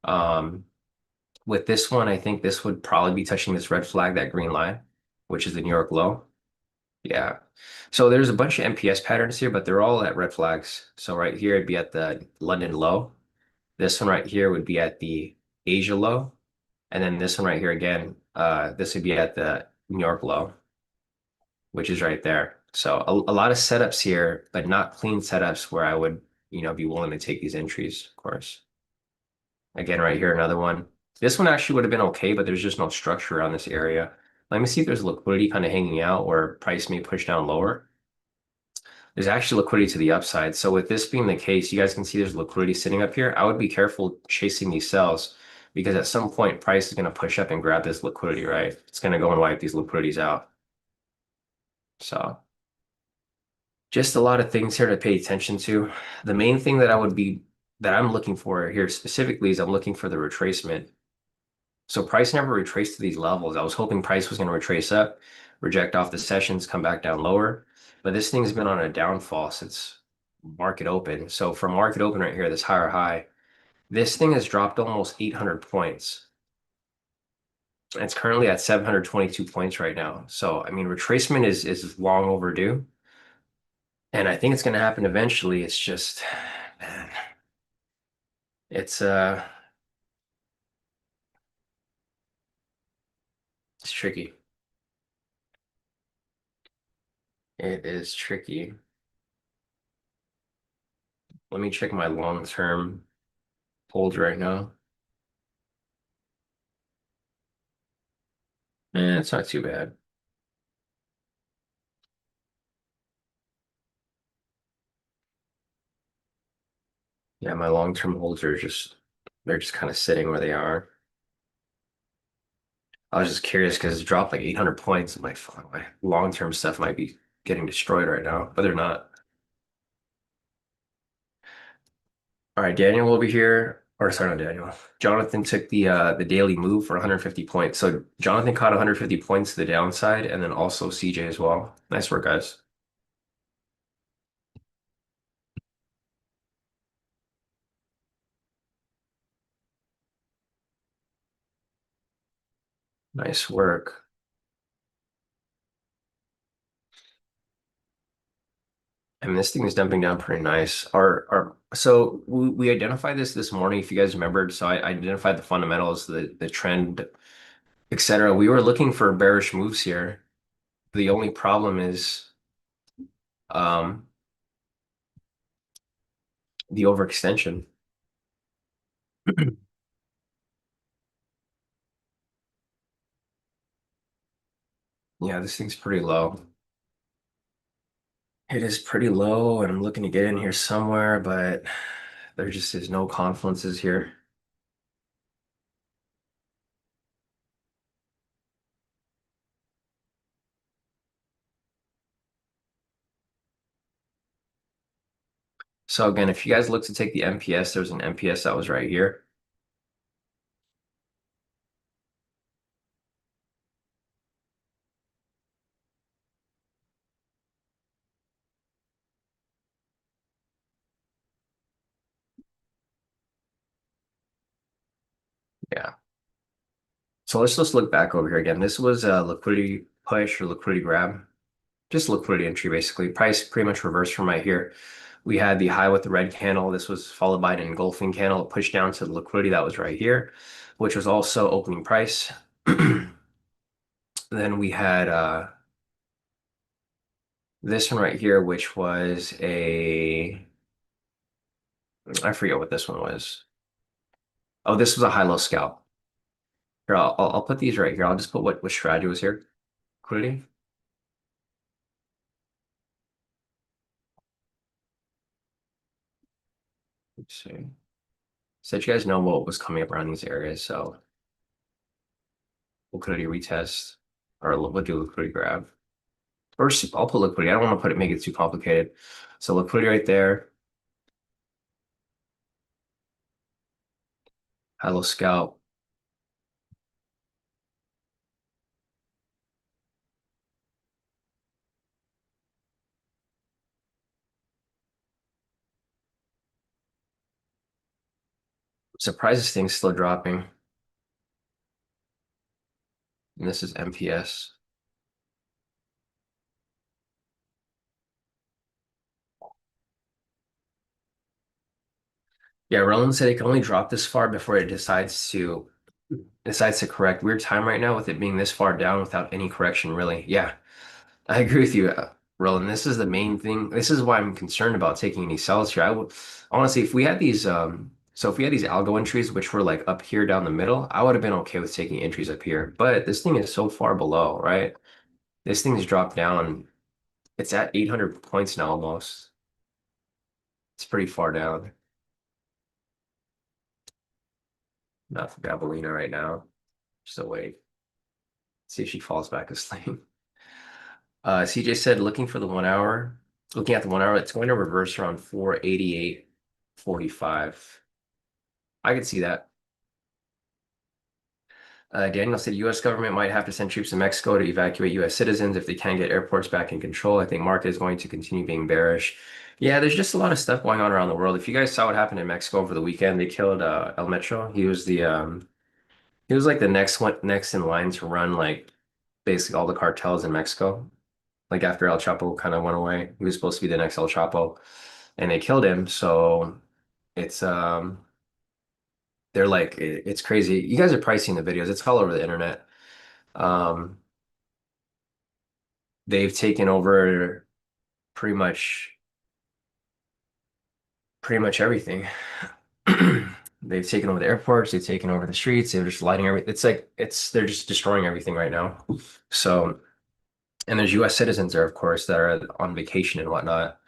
Um, with this one, I think this would probably be touching this red flag, that green line, which is the New York low. Yeah. So there's a bunch of MPS patterns here, but they're all at red flags. So right here, it'd be at the London low. This one right here would be at the Asia low. And then this one right here again, this would be at the New York low, which is right there. So a lot of setups here, but not clean setups where I would, be willing to take these entries, of course. Again, right here, another one. This one actually would have been okay, but there's just no structure around this area. Let me see if there's liquidity kind of hanging out where price may push down lower. There's actually liquidity to the upside. So with this being the case, you guys can see there's liquidity sitting up here. I would be careful chasing these sells because at some point price is going to push up and grab this liquidity, right? It's going to go and wipe these liquidities out. So just a lot of things here to pay attention to. The main thing that I'm looking for here specifically is I'm looking for the retracement. So price never retraced to these levels. I was hoping price was going to retrace up, reject off the sessions, come back down lower. But this thing's been on a downfall since market open. So from market open right here, this higher high, this thing has dropped almost 800 points. It's currently at 722 points right now. So I mean, retracement is long overdue. And I think it's going to happen eventually. It's just, man, it's uh, it's tricky. It is tricky. Let me check my long-term hold right now. It's not too bad. Yeah, my long-term holds are they're just kind of sitting where they are. I was just curious because it dropped like 800 points. I'm like, fuck, my long-term stuff might be getting destroyed right now, but they're not. All right, Daniel over here, or sorry, not Daniel. Jonathan took the daily move for 150 points. So Jonathan caught 150 points to the downside, and then also CJ as well. Nice work, guys. Nice work. I mean, this thing is dumping down pretty nice. So we identified this morning, if you guys remembered. So I identified the fundamentals, the trend, etc. We were looking for bearish moves here. The only problem is um, the overextension. Yeah, this thing's pretty low. It is pretty low, and I'm looking to get in here somewhere, but there just is no confluences here. So again, if you guys look to take the MPS, there's an MPS that was right here. Yeah. So let's just look back over here again. This was a liquidity push or liquidity grab. Just liquidity entry, basically. Price pretty much reversed from right here. We had the high with the red candle. This was followed by an engulfing candle. It pushed down to the liquidity that was right here, which was also opening price. Then we had this one right here, which was I forget what this one was. Oh, this was a high-low scalp. Here, I'll put these right here. I'll just put what strategy was here. Liquidity. Let's see. So that you guys know what was coming up around these areas. So liquidity retest or we'll do liquidity grab. First, I'll put liquidity. I don't want to make it too complicated. So liquidity right there. Hello, scalp. Surprised this thing's still dropping. And this is MPS. Yeah, Roland said it can only drop this far before it decides to correct. Weird time right now with it being this far down without any correction, really. Yeah, I agree with you, Roland. This is the main thing. This is why I'm concerned about taking any sells here. I would honestly, if we had these, so if we had these algo entries, which were like up here down the middle, I would have been okay with taking entries up here. But this thing is so far below, right? This thing's dropped down. It's at 800 points now almost. It's pretty far down. Not for Gabellina right now. Just a wait. See if she falls back asleep. CJ said looking for the 1 hour. Looking at the 1 hour, it's going to reverse around 488.45. I could see that. Daniel said U.S. government might have to send troops to Mexico to evacuate U.S. citizens if they can't get airports back in control. I think market is going to continue being bearish. Yeah, there's just a lot of stuff going on around the world. If you guys saw what happened in Mexico over the weekend, they killed El Metro. He was like the next in line to run like basically all the cartels in Mexico. Like after El Chapo kind of went away, he was supposed to be the next El Chapo, and they killed him. So it's they're like it's crazy. You guys are pricing the videos. It's all over the internet. Um, they've taken over pretty much everything. They've taken over the airports. They've taken over the streets. They're just lighting everything. It's like they're just destroying everything right now. So, and there's U.S. citizens there, of course, that are on vacation and whatnot.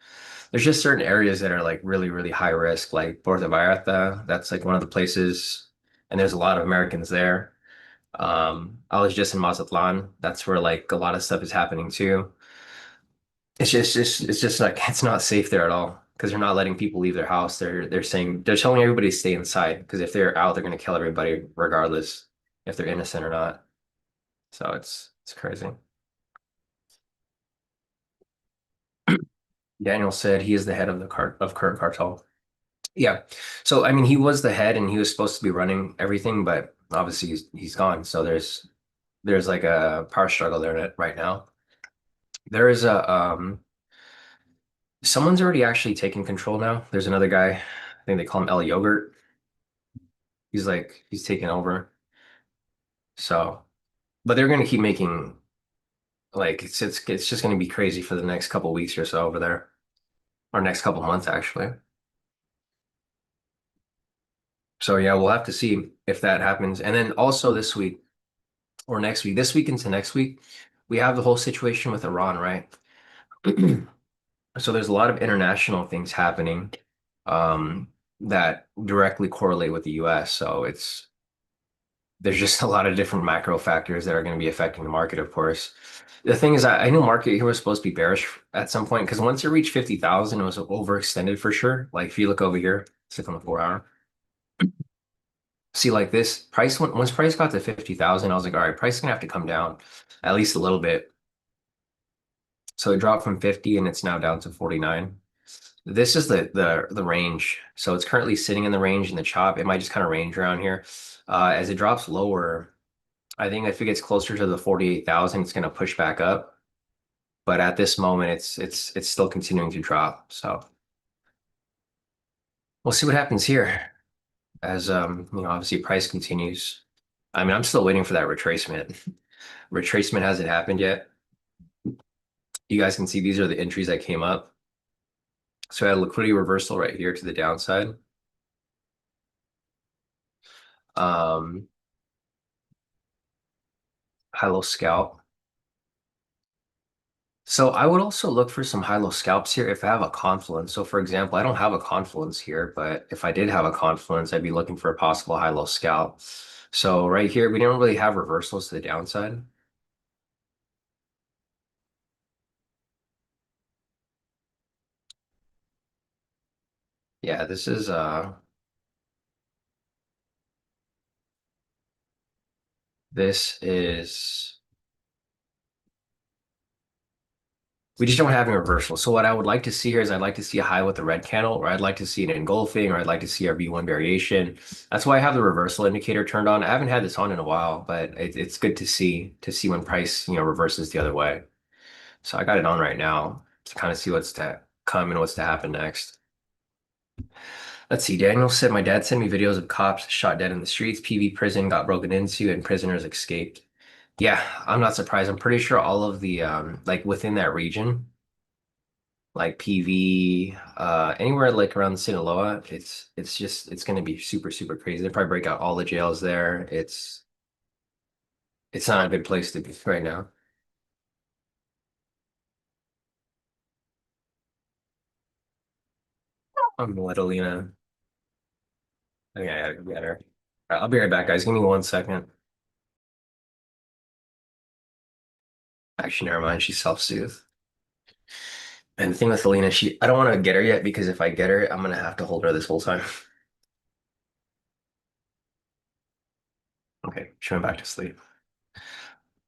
There's just certain areas that are like really, really high risk, like Puerto Vallarta. That's like one of the places, and there's a lot of Americans there. I was just in Mazatlan. That's where like a lot of stuff is happening too. It's just like it's not safe there at all because they're not letting people leave their house. They're telling everybody to stay inside because if they're out, they're gonna kill everybody regardless if they're innocent or not. So it's crazy. Daniel said he is the head of the cart of current cartel. Yeah. So I mean, he was the head and he was supposed to be running everything, but obviously he's gone. So there's like a power struggle there right now. There is a someone's already actually taken control now. There's another guy, I think they call him El Yogurt. He's taking over. So, but they're gonna keep making like it's just gonna be crazy for the next couple weeks or so over there, or next couple months actually. So yeah, we'll have to see if that happens. And then also this week or next week, this week into next week, we have the whole situation with Iran, right? So there's a lot of international things happening that directly correlate with the US. So there's just a lot of different macro factors that are going to be affecting the market, of course. The thing is, I know market here was supposed to be bearish at some point because once it reached 50,000, it was overextended for sure. Like if you look over here, stick on the 4 hour, see like this price once price got to 50,000, I was like, all right, price is gonna have to come down at least a little bit. So it dropped from 50 and it's now down to 49. This is the range. So it's currently sitting in the range in the chop. It might just kind of range around here. As it drops lower, I think if it gets closer to the 48,000, it's going to push back up. But at this moment, it's still continuing to drop. So we'll see what happens here as obviously price continues. I mean, I'm still waiting for that retracement. Retracement hasn't happened yet. You guys can see these are the entries that came up. So I had a liquidity reversal right here to the downside. Um, high-low scalp. So I would also look for some high-low scalps here if I have a confluence. So for example, I don't have a confluence here, but if I did have a confluence, I'd be looking for a possible high-low scalp. So right here, we don't really have reversals to the downside. Yeah, this is we just don't have a reversal. So what I would like to see here is I'd like to see a high with a red candle, or I'd like to see an engulfing, or I'd like to see our V1 variation. That's why I have the reversal indicator turned on. I haven't had this on in a while, but it's good to see when price, reverses the other way. So I got it on right now to kind of see what's to come and what's to happen next. Let's see. Daniel said my dad sent me videos of cops shot dead in the streets, PV prison got broken into, and prisoners escaped. Yeah, I'm not surprised. I'm pretty sure all of the like within that region, like PV, anywhere like around Sinaloa, it's gonna be super, super crazy. They probably break out all the jails there. It's not a good place to be right now. I'm Catalina. Okay, I gotta get her. All right, I'll be right back, guys. Give me 1 second. Actually, never mind. She's self-soothe. And the thing with Alina, I don't want to get her yet because if I get her, I'm gonna have to hold her this whole time. Okay, she went back to sleep.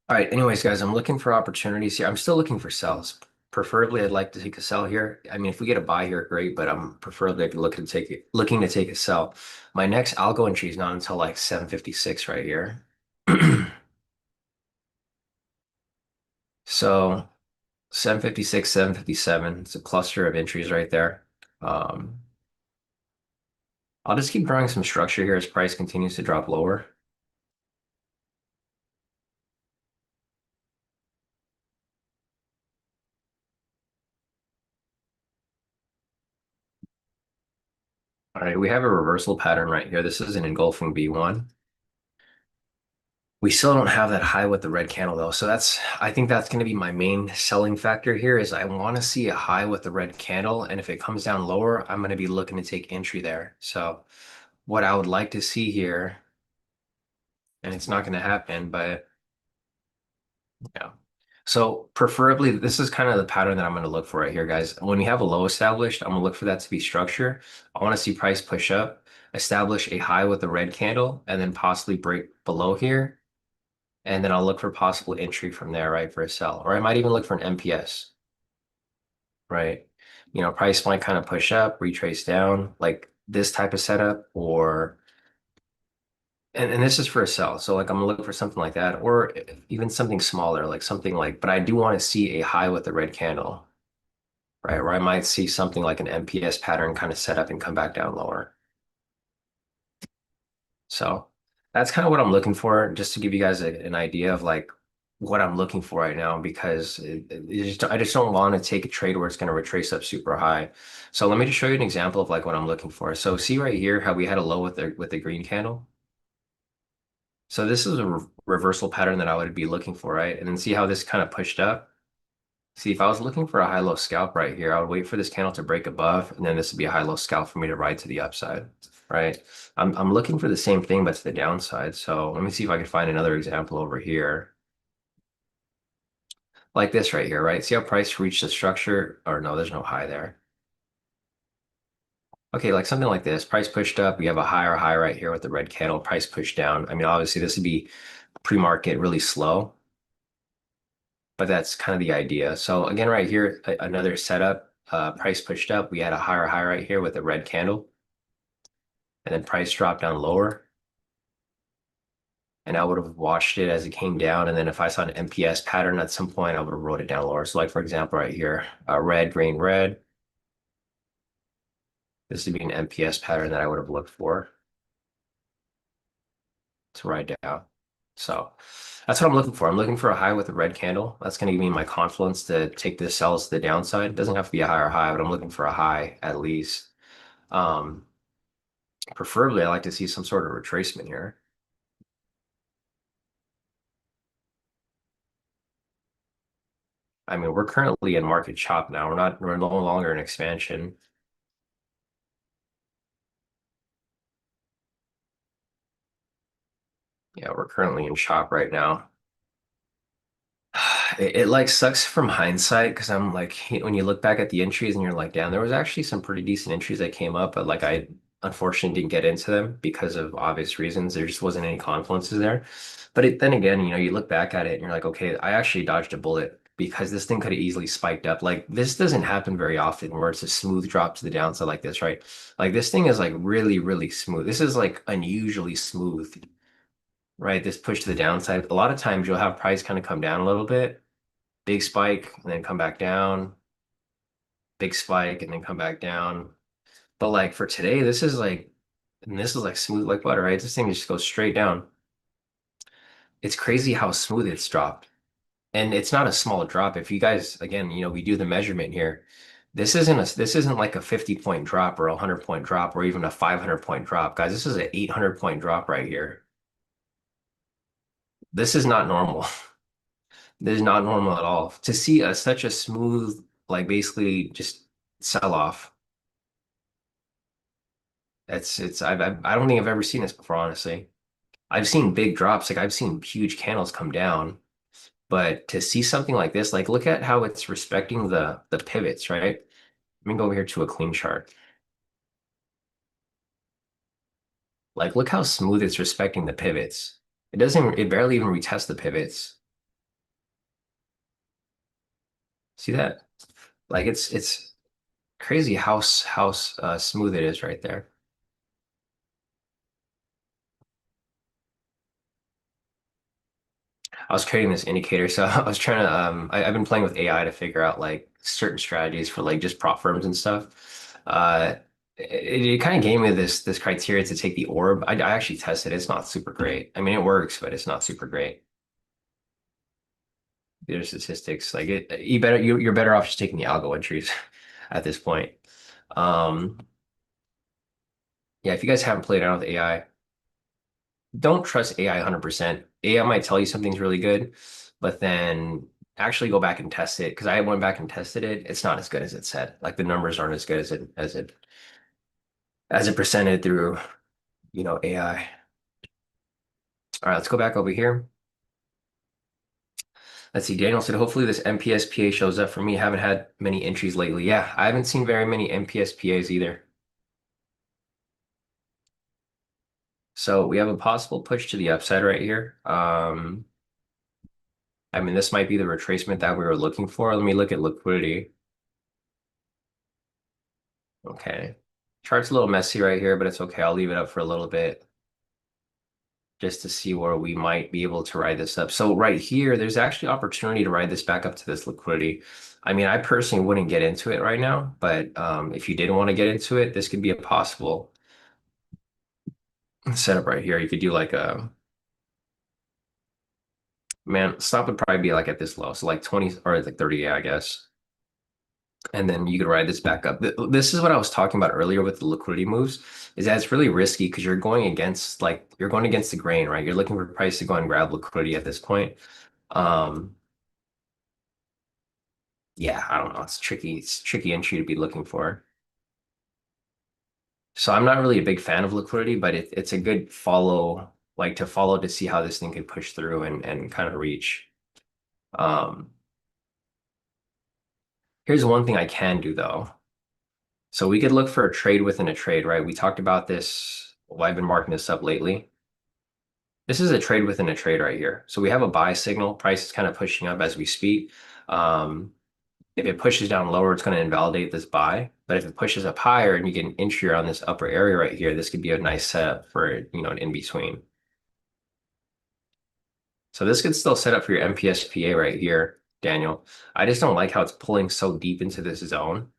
All right, anyways, guys, I'm looking for opportunities here. I'm still looking for sells. Preferably, I'd like to take a sell here. I mean, if we get a buy here, great, but I'm preferably looking to take a sell. My next algo entry is not until like 756 right here. So 756, 757. It's a cluster of entries right there. Um, I'll just keep drawing some structure here as price continues to drop lower. All right, we have a reversal pattern right here. This is an engulfing B1. We still don't have that high with the red candle though. So I think that's going to be my main selling factor here is I want to see a high with the red candle. And if it comes down lower, I'm going to be looking to take entry there. So what I would like to see here, and it's not going to happen, but yeah. So preferably, this is kind of the pattern that I'm going to look for right here, guys. When we have a low established, I'm going to look for that to be structure. I want to see price push up, establish a high with a red candle, and then possibly break below here. And then I'll look for possible entry from there, right, for a sell. Or I might even look for an MPS, right? Price might kind of push up, retrace down, like this type of setup, and this is for a sell. So like I'm gonna look for something like that, or even something smaller, like something like, but I do want to see a high with a red candle, right? Or I might see something like an MPS pattern kind of set up and come back down lower. So that's kind of what I'm looking for, just to give you guys an idea of like what I'm looking for right now, because I just don't want to take a trade where it's going to retrace up super high. So let me just show you an example of like what I'm looking for. So see right here how we had a low with the green candle. So this is a reversal pattern that I would be looking for, right? And then see how this kind of pushed up. See, if I was looking for a high-low scalp right here, I would wait for this candle to break above, and then this would be a high-low scalp for me to ride to the upside, right? I'm looking for the same thing, but to the downside. So let me see if I can find another example over here, like this right here, right? See how price reached the structure, or no, there's no high there. Okay, like something like this. Price pushed up. We have a higher high right here with the red candle. Price pushed down. I mean, obviously this would be pre-market really slow, but that's kind of the idea. So again, right here, another setup. Price pushed up. We had a higher high right here with a red candle, and then price dropped down lower. And I would have watched it as it came down. And then if I saw an MPS pattern at some point, I would have wrote it down lower. So like for example, right here, red, green, red. This would be an MPS pattern that I would have looked for to write down. So that's what I'm looking for. I'm looking for a high with a red candle. That's going to give me my confidence to take this sells to the downside. It doesn't have to be a higher high, but I'm looking for a high at least. Um, Preferably, I like to see some sort of retracement here. I mean, we're currently in market chop now. We're no longer in expansion. Yeah, we're currently in chop right now. it like sucks from hindsight because I'm like when you look back at the entries and you're like, damn, there was actually some pretty decent entries that came up, but like I unfortunately didn't get into them because of obvious reasons. There just wasn't any confluences there. But then again, you look back at it and you're like, okay, I actually dodged a bullet because this thing could have easily spiked up. Like this doesn't happen very often where it's a smooth drop to the downside like this, right? Like this thing is like really, really smooth. This is like unusually smooth, right? This push to the downside. A lot of times you'll have price kind of come down a little bit, big spike, and then come back down, big spike, and then come back down. But like for today, this is like, and this is like smooth like butter, right? This thing just goes straight down. It's crazy how smooth it's dropped. And it's not a small drop. If you guys, again, we do the measurement here. This isn't like a 50-point drop or a 100-point drop or even a 500-point drop. Guys, this is an 800-point drop right here. This is not normal. This is not normal at all. To see such a smooth, like basically just sell off. I don't think I've ever seen this before, honestly. I've seen big drops, like I've seen huge candles come down, but to see something like this, like look at how it's respecting the pivots, right? Let me go over here to a clean chart. Like look how smooth it's respecting the pivots. It barely even retests the pivots. See that? Like it's crazy how smooth it is right there. I was creating this indicator, so I was trying to I've been playing with AI to figure out like certain strategies for like just prop firms and stuff. It kind of gave me this criteria to take the orb. I actually tested it. It's not super great. I mean, it works, but it's not super great. There's statistics like you're better off just taking the algo entries at this point. Um, yeah, if you guys haven't played around with AI, don't trust AI 100%. AI might tell you something's really good, but then actually go back and test it because I went back and tested it. It's not as good as it said. Like the numbers aren't as good as it presented through, AI. All right, let's go back over here. Let's see. Daniel said, hopefully this MPSPA shows up for me. Haven't had many entries lately. Yeah, I haven't seen very many MPSPAs either. So we have a possible push to the upside right here. I mean, this might be the retracement that we were looking for. Let me look at liquidity. Okay. Chart's a little messy right here, but it's okay. I'll leave it up for a little bit just to see where we might be able to ride this up. So right here, there's actually opportunity to ride this back up to this liquidity. I mean, I personally wouldn't get into it right now, but if you didn't want to get into it, this could be a possible setup right here. You could do like man, stop would probably be like at this low. So like 20 or like 30, yeah, I guess. And then you could ride this back up. This is what I was talking about earlier with the liquidity moves, is that it's really risky because you're going against the grain, right? You're looking for price to go and grab liquidity at this point. Um, yeah, I don't know. It's tricky. It's tricky entry to be looking for. So I'm not really a big fan of liquidity, but it's a good follow, like to follow to see how this thing can push through and kind of reach. Um, here's one thing I can do though. So we could look for a trade within a trade, right? We talked about this. Well, I've been marking this up lately. This is a trade within a trade right here. So we have a buy signal. Price is kind of pushing up as we speak. Um, if it pushes down lower, it's going to invalidate this buy. But if it pushes up higher and you get an entry on this upper area right here, this could be a nice setup for, an in-between. So this could still set up for your MPSPA right here, Daniel. I just don't like how it's pulling so deep into this zone.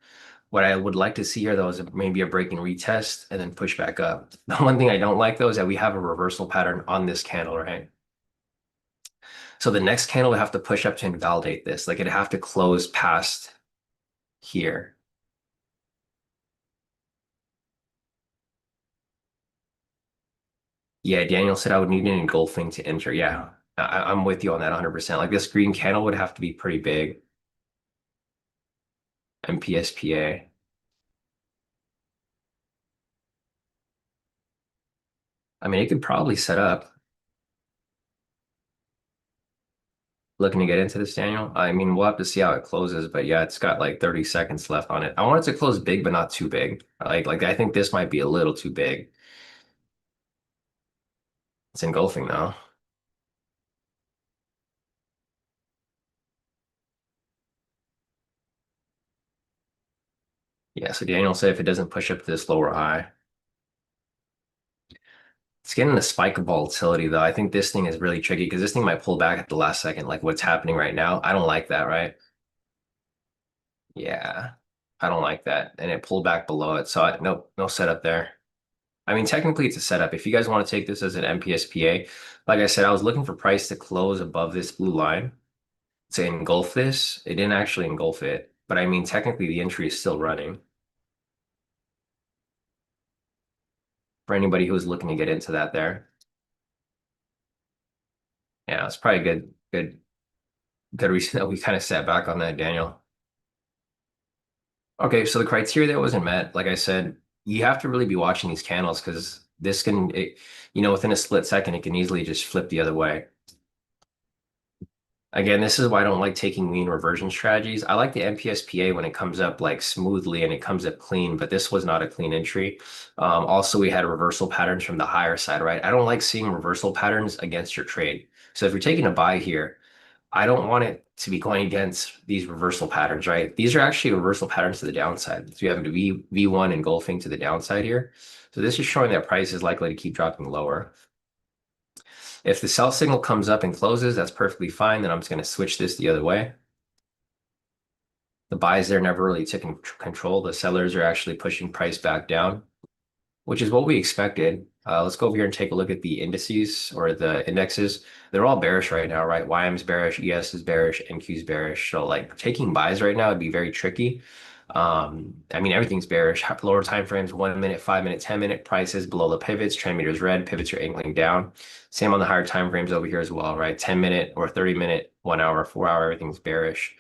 What I would like to see here, though, is maybe a break and retest and then push back up. The one thing I don't like, though, is that we have a reversal pattern on this candle, right? So the next candle would have to push up to invalidate this. Like it'd have to close past here. Yeah, Daniel said I would need an engulfing to enter. Yeah, I'm with you on that 100%. Like this green candle would have to be pretty big. MPSPA. I mean, it could probably set up. Looking to get into this, Daniel? I mean, we'll have to see how it closes, but yeah, it's got like 30 seconds left on it. I want it to close big, but not too big. Like I think this might be a little too big. It's engulfing now. Yeah, so Daniel said if it doesn't push up to this lower high, it's getting a spike of volatility though. I think this thing is really tricky because this thing might pull back at the last second, like what's happening right now. I don't like that, right? Yeah, I don't like that. And it pulled back below it. So nope, no setup there. I mean, technically it's a setup. If you guys want to take this as an MPSPA, like I said, I was looking for price to close above this blue line to engulf this. It didn't actually engulf it, but I mean, technically the entry is still running for anybody who was looking to get into that there. Yeah, it's probably good reason that we kind of sat back on that, Daniel. Okay, so the criteria that wasn't met, like I said, you have to really be watching these candles because within a split second, it can easily just flip the other way. Again, this is why I don't like taking mean reversion strategies. I like the MPSPA when it comes up like smoothly and it comes up clean, but this was not a clean entry. Also, we had reversal patterns from the higher side, right? I don't like seeing reversal patterns against your trade. So if you're taking a buy here, I don't want it to be going against these reversal patterns, right? These are actually reversal patterns to the downside. So you have V1 engulfing to the downside here. So this is showing that price is likely to keep dropping lower. If the sell signal comes up and closes, that's perfectly fine. Then I'm just going to switch this the other way. The buys there never really took control. The sellers are actually pushing price back down, which is what we expected. Let's go over here and take a look at the indices or the indexes. They're all bearish right now, right? YM's bearish, ES is bearish, NQ's bearish. So like taking buys right now would be very tricky. I mean, everything's bearish. Lower time frames, 1 minute, 5 minute, 10 minute prices below the pivots. Trend meters red, pivots are angling down. Same on the higher time frames over here as well, right? 10 minute or 30 minute, 1 hour, 4 hour, everything's bearish.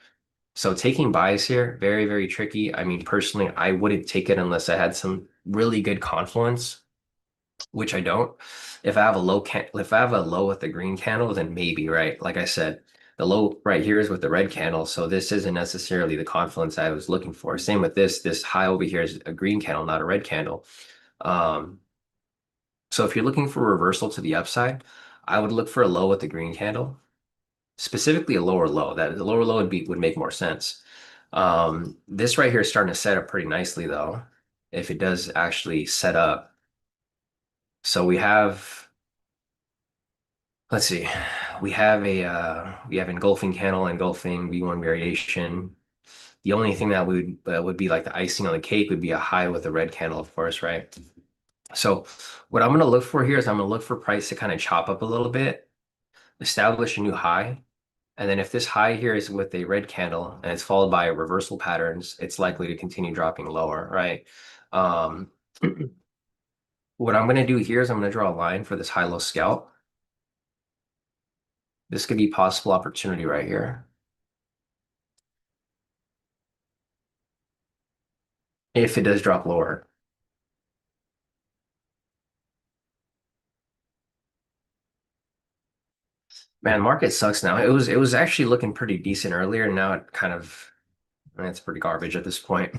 So taking buys here, very, very tricky. I mean, personally, I wouldn't take it unless I had some really good confluence, which I don't. If I have a low with the green candle, then maybe, right? Like I said, the low right here is with the red candle, so this isn't necessarily the confluence I was looking for. Same with this. This high over here is a green candle, not a red candle. Um, so if you're looking for reversal to the upside, I would look for a low with the green candle, specifically a lower low. That the lower low would make more sense. This right here is starting to set up pretty nicely though, if it does actually set up. So let's see, we have engulfing candle, engulfing V1 variation. The only thing that would be like the icing on the cake would be a high with a red candle, of course, right? So what I'm going to look for here is I'm going to look for price to kind of chop up a little bit, establish a new high. And then if this high here is with a red candle and it's followed by reversal patterns, it's likely to continue dropping lower, right? Um, what I'm going to do here is I'm going to draw a line for this high-low scalp. This could be possible opportunity right here if it does drop lower. Man, market sucks now. It was actually looking pretty decent earlier, and now it kind of it's pretty garbage at this point.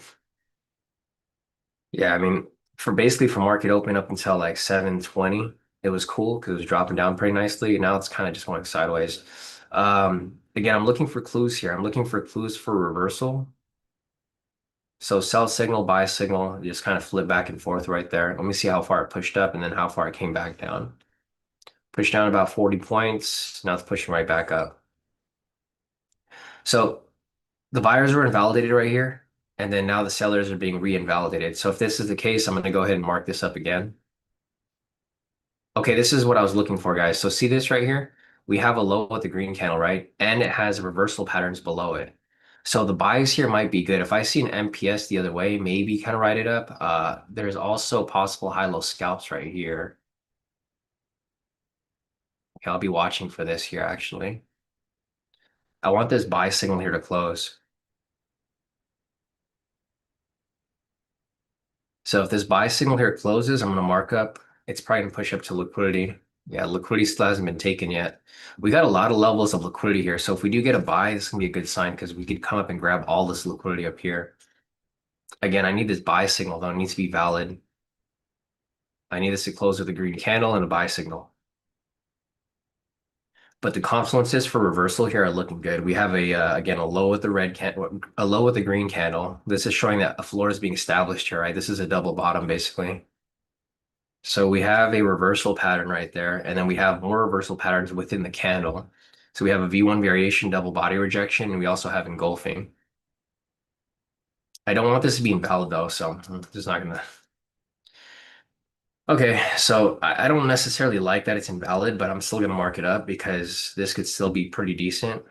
Yeah, I mean, for market open up until like 7:20, it was cool because it was dropping down pretty nicely. Now it's kind of just going sideways. Again, I'm looking for clues here. I'm looking for clues for reversal. So sell signal, buy signal, just kind of flip back and forth right there. Let me see how far it pushed up and then how far it came back down. Pushed down about 40 points. Now it's pushing right back up. So the buyers were invalidated right here, and then now the sellers are being re-invalidated. So if this is the case, I'm going to go ahead and mark this up again. Okay, this is what I was looking for, guys. So see this right here? We have a low with the green candle, right? And it has reversal patterns below it. So the buys here might be good. If I see an MPS the other way, maybe kind of write it up. There's also possible high-low scalps right here. Okay, I'll be watching for this here, actually. I want this buy signal here to close. So if this buy signal here closes, I'm going to mark up. It's probably going to push up to liquidity. Yeah, liquidity still hasn't been taken yet. We got a lot of levels of liquidity here. So if we do get a buy, this can be a good sign because we could come up and grab all this liquidity up here. Again, I need this buy signal though. It needs to be valid. I need this to close with a green candle and a buy signal. But the confluences for reversal here are looking good. We have a again a low with the red can a low with the green candle. This is showing that a floor is being established here, right? This is a double bottom basically. So we have a reversal pattern right there, and then we have more reversal patterns within the candle. So we have a V1 variation double body rejection, and we also have engulfing. I don't want this to be invalid though, so I'm just not gonna. Okay, so I don't necessarily like that it's invalid, but I'm still gonna mark it up because this could still be pretty decent.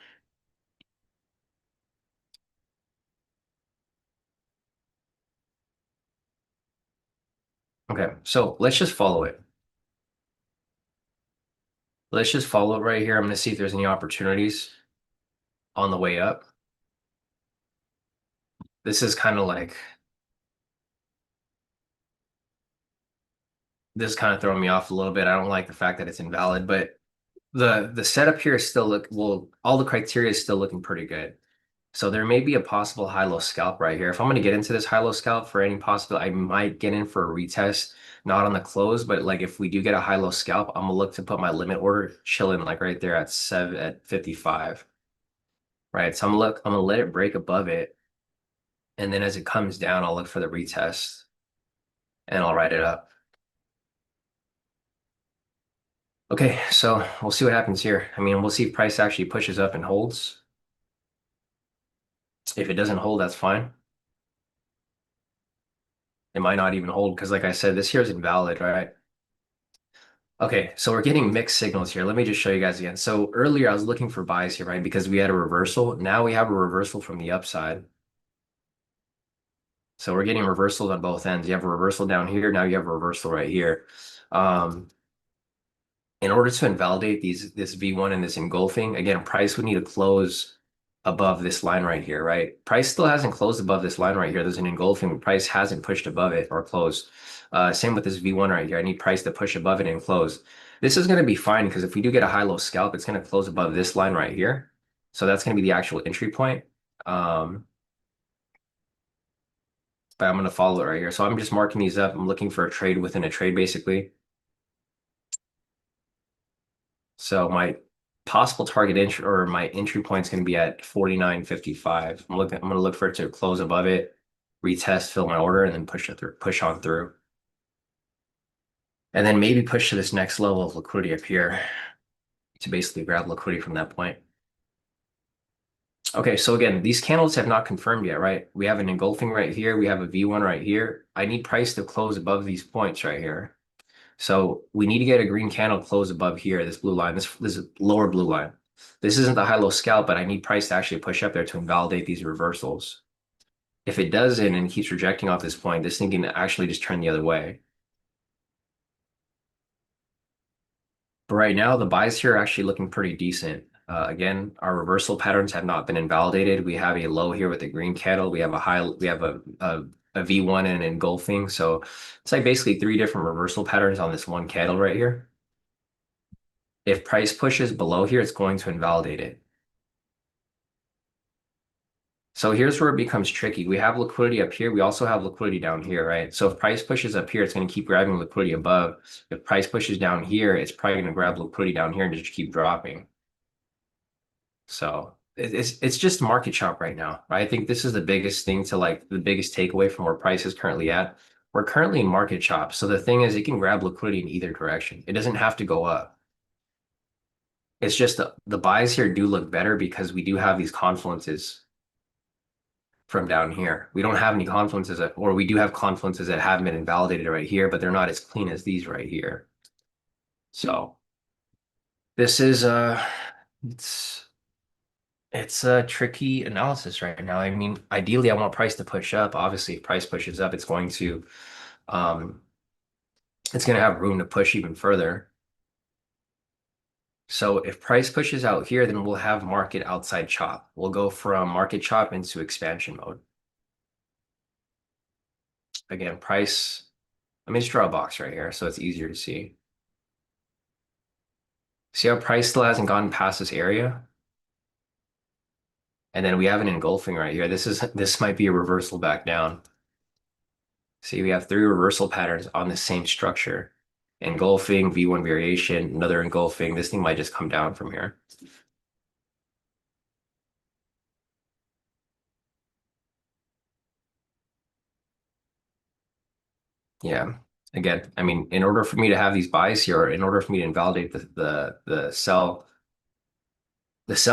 Okay, so let's just follow it. Let's just follow it right here. I'm gonna see if there's any opportunities on the way up. This is kind of like this is kind of throwing me off a little bit. I don't like the fact that it's invalid, but the setup here is still look well, all the criteria is still looking pretty good. So there may be a possible high-low scalp right here. If I'm going to get into this high-low scalp for any possible, I might get in for a retest, not on the close, but like if we do get a high-low scalp, I'm gonna look to put my limit order chilling like right there at 55. Right. So I'm gonna let it break above it. And then as it comes down, I'll look for the retest and I'll write it up. Okay, so we'll see what happens here. I mean, we'll see if price actually pushes up and holds. If it doesn't hold, that's fine. It might not even hold because, like I said, this here is invalid, right? Okay, so we're getting mixed signals here. Let me just show you guys again. So earlier I was looking for buys here, right? Because we had a reversal. Now we have a reversal from the upside. So we're getting reversals on both ends. You have a reversal down here. Now you have a reversal right here. Um, in order to invalidate this V1 and this engulfing, again, price would need to close above this line right here, right? Price still hasn't closed above this line right here. There's an engulfing. Price hasn't pushed above it or closed. Same with this V1 right here. I need price to push above it and close. This is going to be fine because if we do get a high-low scalp, it's going to close above this line right here. So that's going to be the actual entry point. Um, but I'm going to follow it right here. So I'm just marking these up. I'm looking for a trade within a trade, basically. So my possible target entry or my entry point is going to be at 49.55. I'm going to look for it to close above it, retest, fill my order, and then push on through. And then maybe push to this next level of liquidity up here to basically grab liquidity from that point. Okay, so again, these candles have not confirmed yet, right? We have an engulfing right here. We have a V1 right here. I need price to close above these points right here. So we need to get a green candle close above here, this blue line, this is lower blue line. This isn't the high-low scalp, but I need price to actually push up there to invalidate these reversals. If it doesn't and keeps rejecting off this point, this thing can actually just turn the other way. But right now, the buys here are actually looking pretty decent. Again, our reversal patterns have not been invalidated. We have a low here with a green candle. We have a high, we have a V1 and an engulfing. So it's like basically three different reversal patterns on this one candle right here. If price pushes below here, it's going to invalidate it. So here's where it becomes tricky. We have liquidity up here. We also have liquidity down here, right? So if price pushes up here, it's going to keep grabbing liquidity above. If price pushes down here, it's probably going to grab liquidity down here and just keep dropping. So it's just market chop right now, right? I think this is the biggest thing to like the biggest takeaway from where price is currently at. We're currently in market chop. So the thing is, it can grab liquidity in either direction. It doesn't have to go up. It's just the buys here do look better because we do have these confluences from down here. We don't have any confluences or we do have confluences that haven't been invalidated right here, but they're not as clean as these right here. So this is it's it's a tricky analysis right now. I mean, ideally I want price to push up. Obviously, if price pushes up, um it's going to have room to push even further. So if price pushes out here, then we'll have market outside chop. We'll go from market chop into expansion mode. Again, price, let me just draw a box right here so it's easier to see. See how price still hasn't gotten past this area? And then we have an engulfing right here. This might be a reversal back down. See, we have three reversal patterns on the same structure. Engulfing, V1 variation, another engulfing. This thing might just come down from here. Yeah. Again, I mean, in order for me to have these buys here, or in order for me to invalidate the sell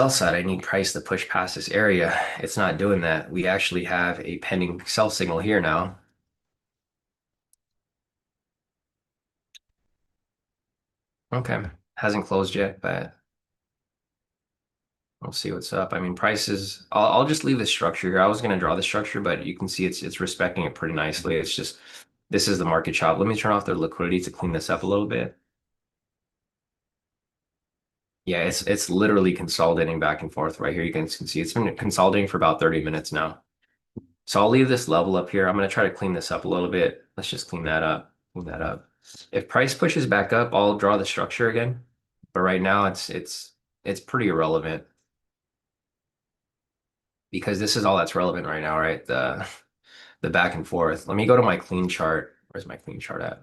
side, I need price to push past this area. It's not doing that. We actually have a pending sell signal here now. Okay. Hasn't closed yet, but we'll see what's up. I mean, prices, I'll just leave the structure here. I was going to draw the structure, but you can see it's respecting it pretty nicely. It's just, this is the market chop. Let me turn off the liquidity to clean this up a little bit. Yeah, it's literally consolidating back and forth right here. You can see it's been consolidating for about 30 minutes now. So I'll leave this level up here. I'm going to try to clean this up a little bit. Let's just clean that up. Clean that up. If price pushes back up, I'll draw the structure again. But right now it's pretty irrelevant because this is all that's relevant right now, right? The back and forth. Let me go to my clean chart. Where's my clean chart at?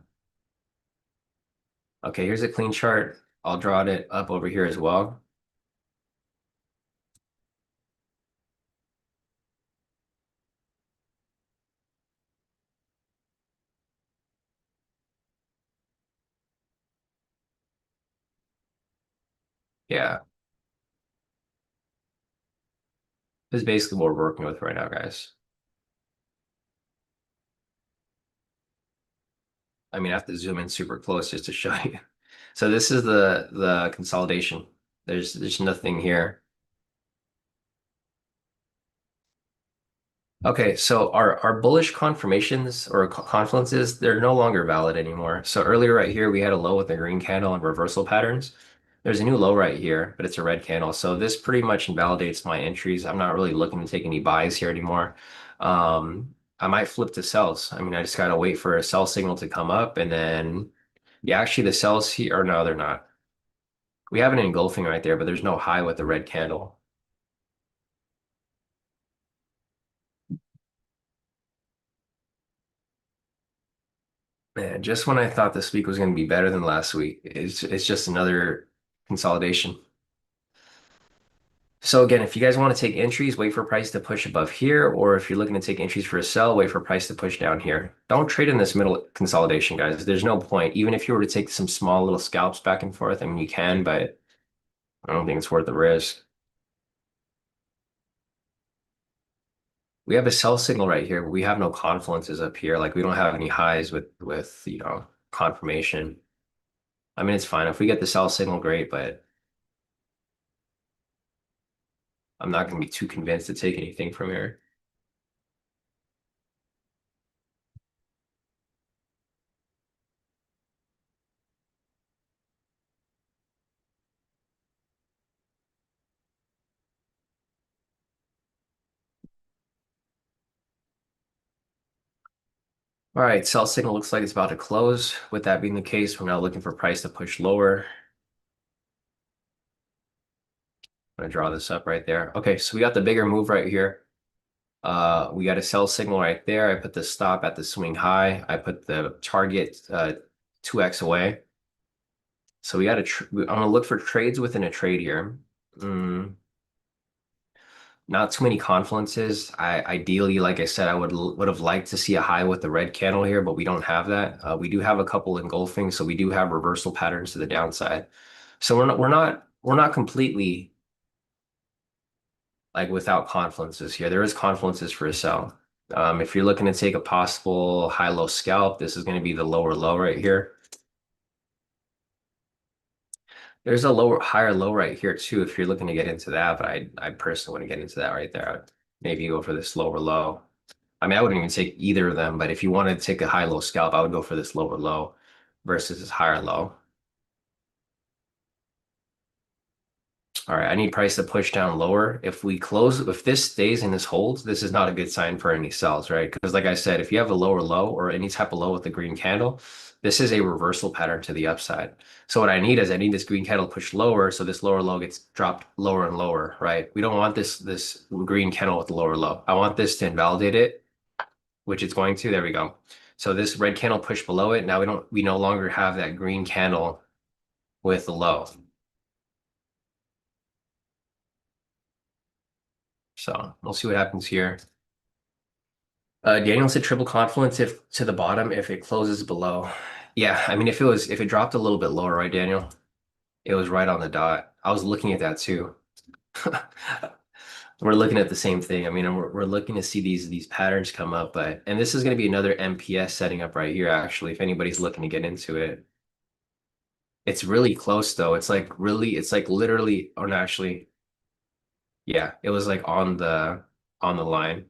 Okay, here's a clean chart. I'll draw it up over here as well. Yeah, this is basically what we're working with right now, guys. I mean, I have to zoom in super close just to show you. So this is the consolidation. There's nothing here. Okay, so our bullish confirmations or confluences, they're no longer valid anymore. So earlier right here, we had a low with a green candle and reversal patterns. There's a new low right here, but it's a red candle. So this pretty much invalidates my entries. I'm not really looking to take any buys here anymore. I might flip to sells. I mean, I just gotta wait for a sell signal to come up and then, yeah, actually the sells here, or no, they're not. We have an engulfing right there, but there's no high with the red candle. Man, just when I thought this week was going to be better than last week, it's just another consolidation. So again, if you guys want to take entries, wait for price to push above here, or if you're looking to take entries for a sell, wait for price to push down here. Don't trade in this middle consolidation, guys. There's no point. Even if you were to take some small little scalps back and forth, I mean, you can, but I don't think it's worth the risk. We have a sell signal right here. We have no confluences up here. Like we don't have any highs with confirmation. I mean, it's fine. If we get the sell signal, great, but I'm not going to be too convinced to take anything from here. All right, sell signal looks like it's about to close. With that being the case, we're now looking for price to push lower. I'm going to draw this up right there. Okay, so we got the bigger move right here. We got a sell signal right there. I put the stop at the swing high. I put the target 2x away. So we got I'm gonna look for trades within a trade here. Mm, not too many confluences. Ideally, like I said, I would have liked to see a high with the red candle here, but we don't have that. We do have a couple engulfing, so we do have reversal patterns to the downside. So we're not completely like without confluences here. There is confluences for a sell. If you're looking to take a possible high-low scalp, this is going to be the lower low right here. There's a lower, higher low right here too, if you're looking to get into that, but I personally wouldn't get into that right there. I'd maybe go for this lower low. I mean, I wouldn't even take either of them, but if you wanted to take a high-low scalp, I would go for this lower low versus this higher low. All right, I need price to push down lower. If this stays and this holds, this is not a good sign for any sells, right? Because like I said, if you have a lower low or any type of low with a green candle, this is a reversal pattern to the upside. So what I need is I need this green candle pushed lower, so this lower low gets dropped lower and lower, right? We don't want this green candle with the lower low. I want this to invalidate it, which it's going to. There we go. So this red candle pushed below it. Now we no longer have that green candle with the low. So we'll see what happens here. Daniel said triple confluence if to the bottom if it closes below. Yeah, I mean if it dropped a little bit lower, right, Daniel? It was right on the dot. I was looking at that too. We're looking at the same thing. I mean, we're looking to see these patterns come up, but and this is going to be another MPS setting up right here, actually, if anybody's looking to get into it. It's really close though. It's like literally, or no, actually, yeah, it was like on the line.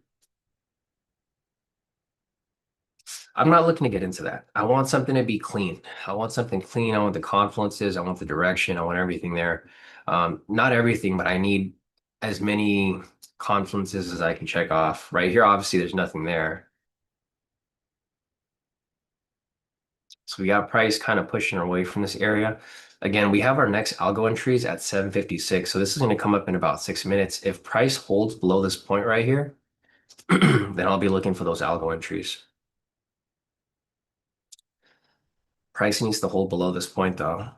I'm not looking to get into that. I want something to be clean. I want something clean. I want the confluences. I want the direction. I want everything there. Not everything, but I need as many confluences as I can check off. Right here, obviously, there's nothing there. So we got price kind of pushing away from this area. Again, we have our next algo entries at 7:56. So this is going to come up in about 6 minutes. If price holds below this point right here, then I'll be looking for those algo entries. Price needs to hold below this point though.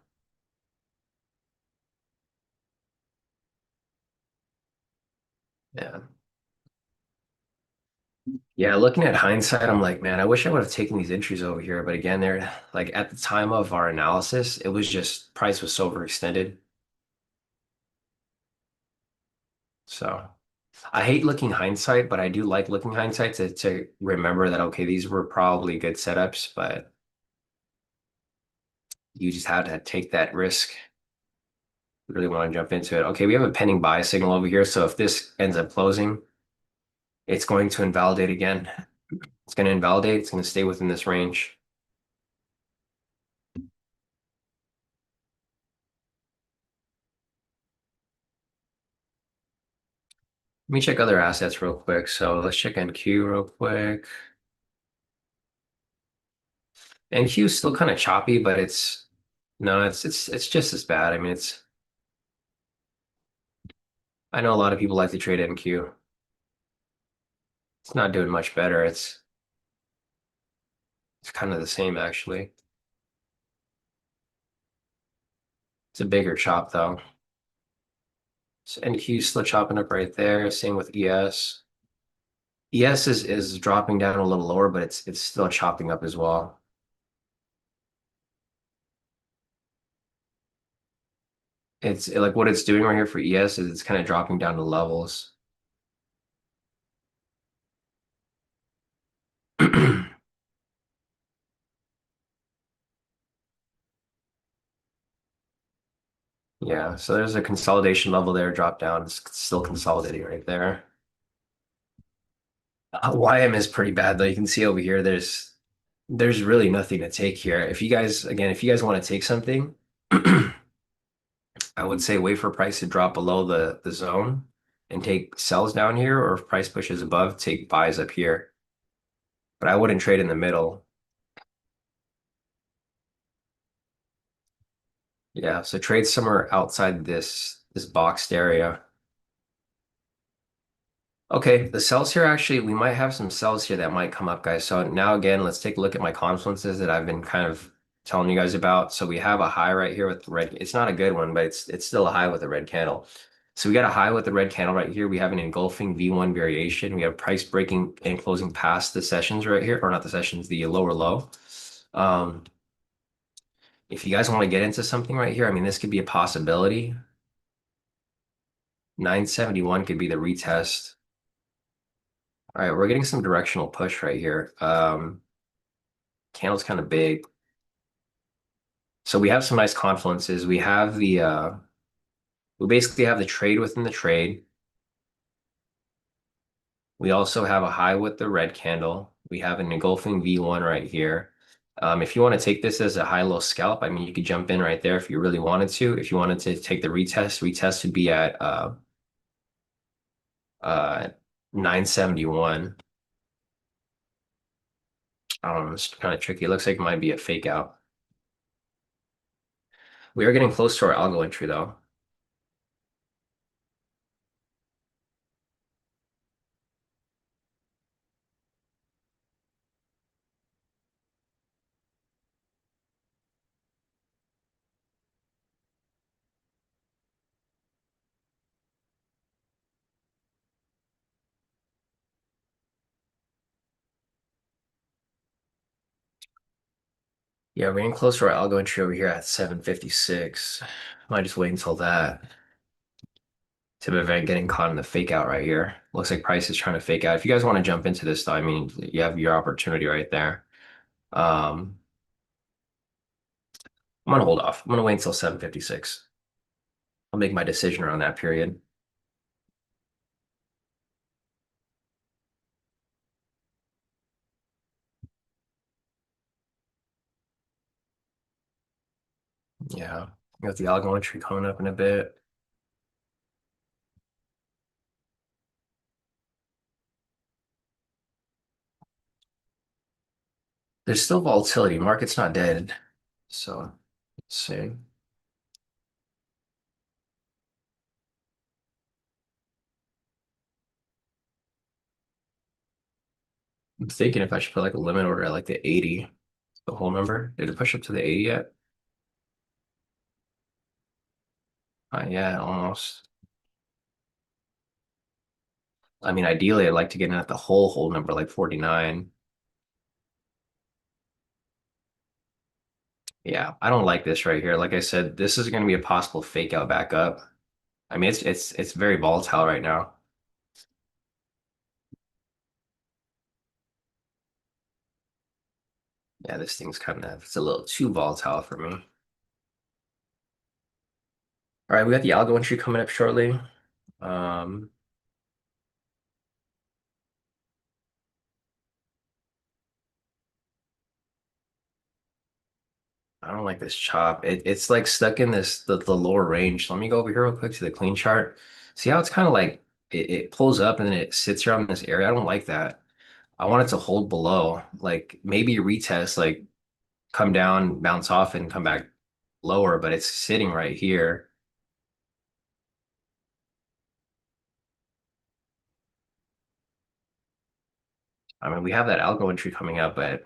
Yeah. Yeah, looking at hindsight, I'm like, man, I wish I would have taken these entries over here. But again, they're like at the time of our analysis, it was just price was so overextended. So I hate looking hindsight, but I do like looking hindsight to remember that, okay, these were probably good setups, but you just had to take that risk. Really want to jump into it. Okay, we have a pending buy signal over here. So if this ends up closing, it's going to invalidate again. It's going to invalidate. It's going to stay within this range. Let me check other assets real quick. So let's check NQ real quick. NQ is still kind of choppy, but it's no, it's just as bad. I mean, it's I know a lot of people like to trade NQ. It's not doing much better. It's kind of the same actually. It's a bigger chop though. So NQ is still chopping up right there. Same with ES. ES is dropping down a little lower, but it's still chopping up as well. It's like what it's doing right here for ES is it's kind of dropping down to levels. Yeah, so there's a consolidation level there, drop down. It's still consolidating right there. YM is pretty bad though. You can see over here, there's really nothing to take here. If you guys want to take something, I would say wait for price to drop below the zone and take sells down here, or if price pushes above, take buys up here. But I wouldn't trade in the middle. Yeah, so trade somewhere outside this boxed area. Okay, the cells here actually, we might have some cells here that might come up, guys. So now again, let's take a look at my confluences that I've been kind of telling you guys about. So we have a high right here with the red. It's not a good one, but it's still a high with a red candle. So we got a high with the red candle right here. We have an engulfing V1 variation. We have price breaking and closing past the sessions right here, or not the sessions, the lower low. Um, if you guys want to get into something right here, I mean, this could be a possibility. 971 could be the retest. All right, we're getting some directional push right here. Candle's kind of big. So we have some nice confluences. We basically have the trade within the trade. We also have a high with the red candle. We have an engulfing V1 right here. If you want to take this as a high-low scalp, I mean, you could jump in right there if you really wanted to. If you wanted to take the retest would be at uh 971. I don't know, it's kind of tricky. It looks like it might be a fake out. We are getting close to our algo entry though. Yeah, we're getting close to our algo entry over here at 756. Might just wait until that to prevent getting caught in the fake out right here. Looks like price is trying to fake out. If you guys want to jump into this though, I mean, you have your opportunity right there. Um, I'm gonna hold off. I'm gonna wait until 756. I'll make my decision around that period. Yeah, we got the algo entry coming up in a bit. There's still volatility. Market's not dead. So let's see. I'm thinking if I should put like a limit order at like the 80, the whole number. Did it push up to the 80 yet? Yeah, almost. I mean, ideally, I'd like to get in at the whole number, like 49. Yeah, I don't like this right here. Like I said, this is going to be a possible fake out back up. I mean, it's very volatile right now. Yeah, this thing's kind of it's a little too volatile for me. All right, we got the algo entry coming up shortly. Um, I don't like this chop. It's like stuck in the lower range. So let me go over here real quick to the clean chart. See how it's kind of like it pulls up and then it sits around this area. I don't like that. I want it to hold below, like maybe retest, like come down, bounce off, and come back lower, but it's sitting right here. I mean, we have that algo entry coming up, but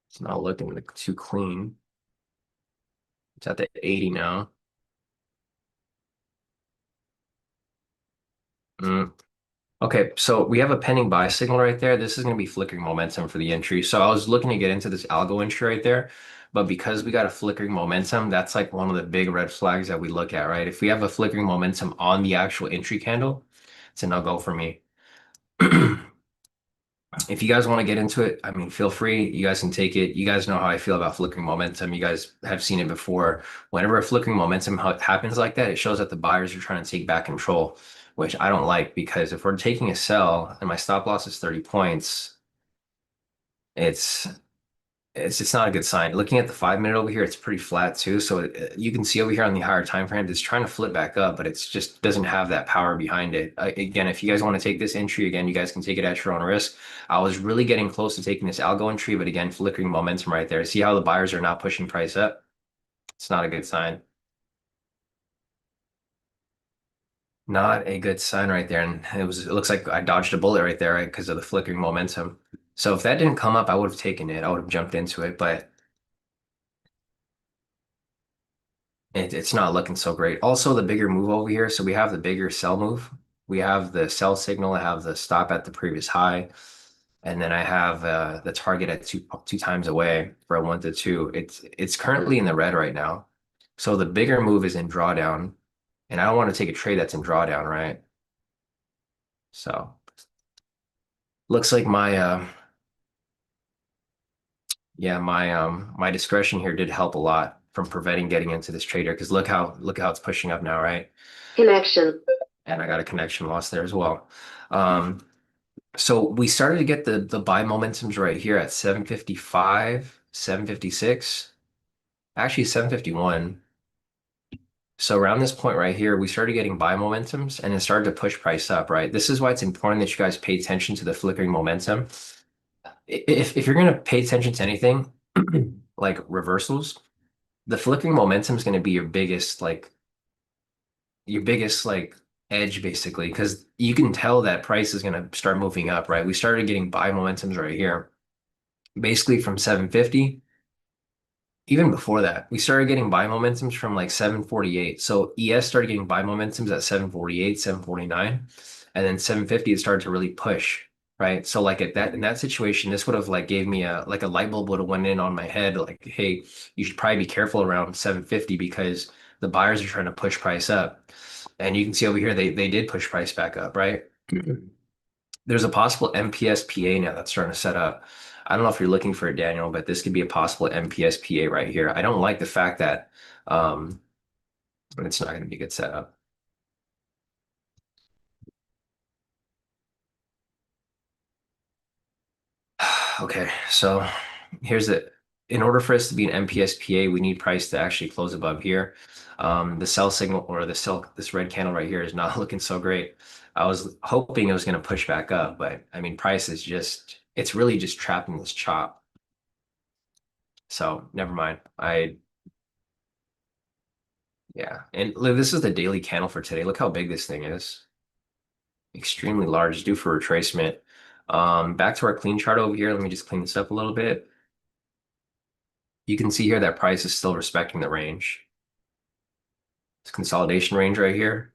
it's not looking like too clean. It's at the 80 now. Mm. Okay, so we have a pending buy signal right there. This is going to be flickering momentum for the entry. So I was looking to get into this algo entry right there, but because we got a flickering momentum, that's like one of the big red flags that we look at, right? If we have a flickering momentum on the actual entry candle, it's a no-go for me. If you guys want to get into it, I mean, feel free. You guys can take it. You guys know how I feel about flickering momentum. You guys have seen it before. Whenever a flickering momentum happens like that, it shows that the buyers are trying to take back control, which I don't like because if we're taking a sell and my stop loss is 30 points, it's it's not a good sign. Looking at the 5 minute over here, it's pretty flat too. So you can see over here on the higher time frame, it's trying to flip back up, but it's just doesn't have that power behind it. Again, if you guys want to take this entry, again, you guys can take it at your own risk. I was really getting close to taking this algo entry, but again, flickering momentum right there. See how the buyers are not pushing price up? It's not a good sign. Not a good sign right there. And it looks like I dodged a bullet right there, right? Because of the flickering momentum. So if that didn't come up, I would have taken it. I would have jumped into it, but it's not looking so great. Also, the bigger move over here. So we have the bigger sell move. We have the sell signal. I have the stop at the previous high. And then I have the target at two times away for a 1 to 2. It's currently in the red right now. So the bigger move is in drawdown. And I don't want to take a trade that's in drawdown, right? So looks like my yeah, my discretion here did help a lot from preventing getting into this trader because look how it's pushing up now, right? Connection. And I got a connection loss there as well. Um, So we started to get the buy momentums right here at 755, 756, actually 751. So around this point right here, we started getting buy momentums and it started to push price up, right? This is why it's important that you guys pay attention to the flickering momentum. If you're going to pay attention to anything like reversals, the flickering momentum is going to be your biggest edge basically because you can tell that price is going to start moving up, right? We started getting buy momentums right here, basically from 750. Even before that, we started getting buy momentums from like 748. So ES started getting buy momentums at 748, 749, and then 750 it started to really push, right? So like at that in that situation, this would have like gave me a light bulb would have went in on my head like, hey, you should probably be careful around 750 because the buyers are trying to push price up. And you can see over here they did push price back up, right? There's a possible MPSPA now that's starting to set up. I don't know if you're looking for it, Daniel, but this could be a possible MPSPA right here. I don't like the fact that um, it's not going to be a good setup. Okay, so here's the in order for us to be an MPSPA, we need price to actually close above here. The sell signal or this red candle right here is not looking so great. I was hoping it was going to push back up, but I mean, price is it's really just trapped in this chop. So never mind. Yeah, and look, this is the daily candle for today. Look how big this thing is. Extremely large, due for retracement. Back to our clean chart over here. Let me just clean this up a little bit. You can see here that price is still respecting the range. This consolidation range right here.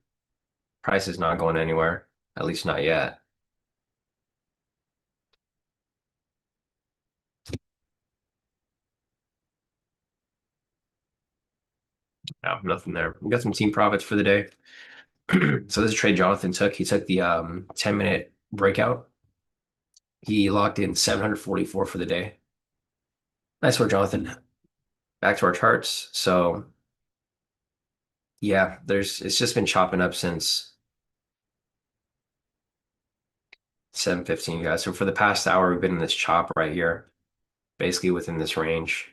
Price is not going anywhere, at least not yet. No, nothing there. We got some team profits for the day. So this is a trade Jonathan took. He took the 10-minute breakout. He locked in 744 for the day. Nice work, Jonathan. Back to our charts. So yeah, it's just been chopping up since 7:15, guys. So for the past hour, we've been in this chop right here, basically within this range.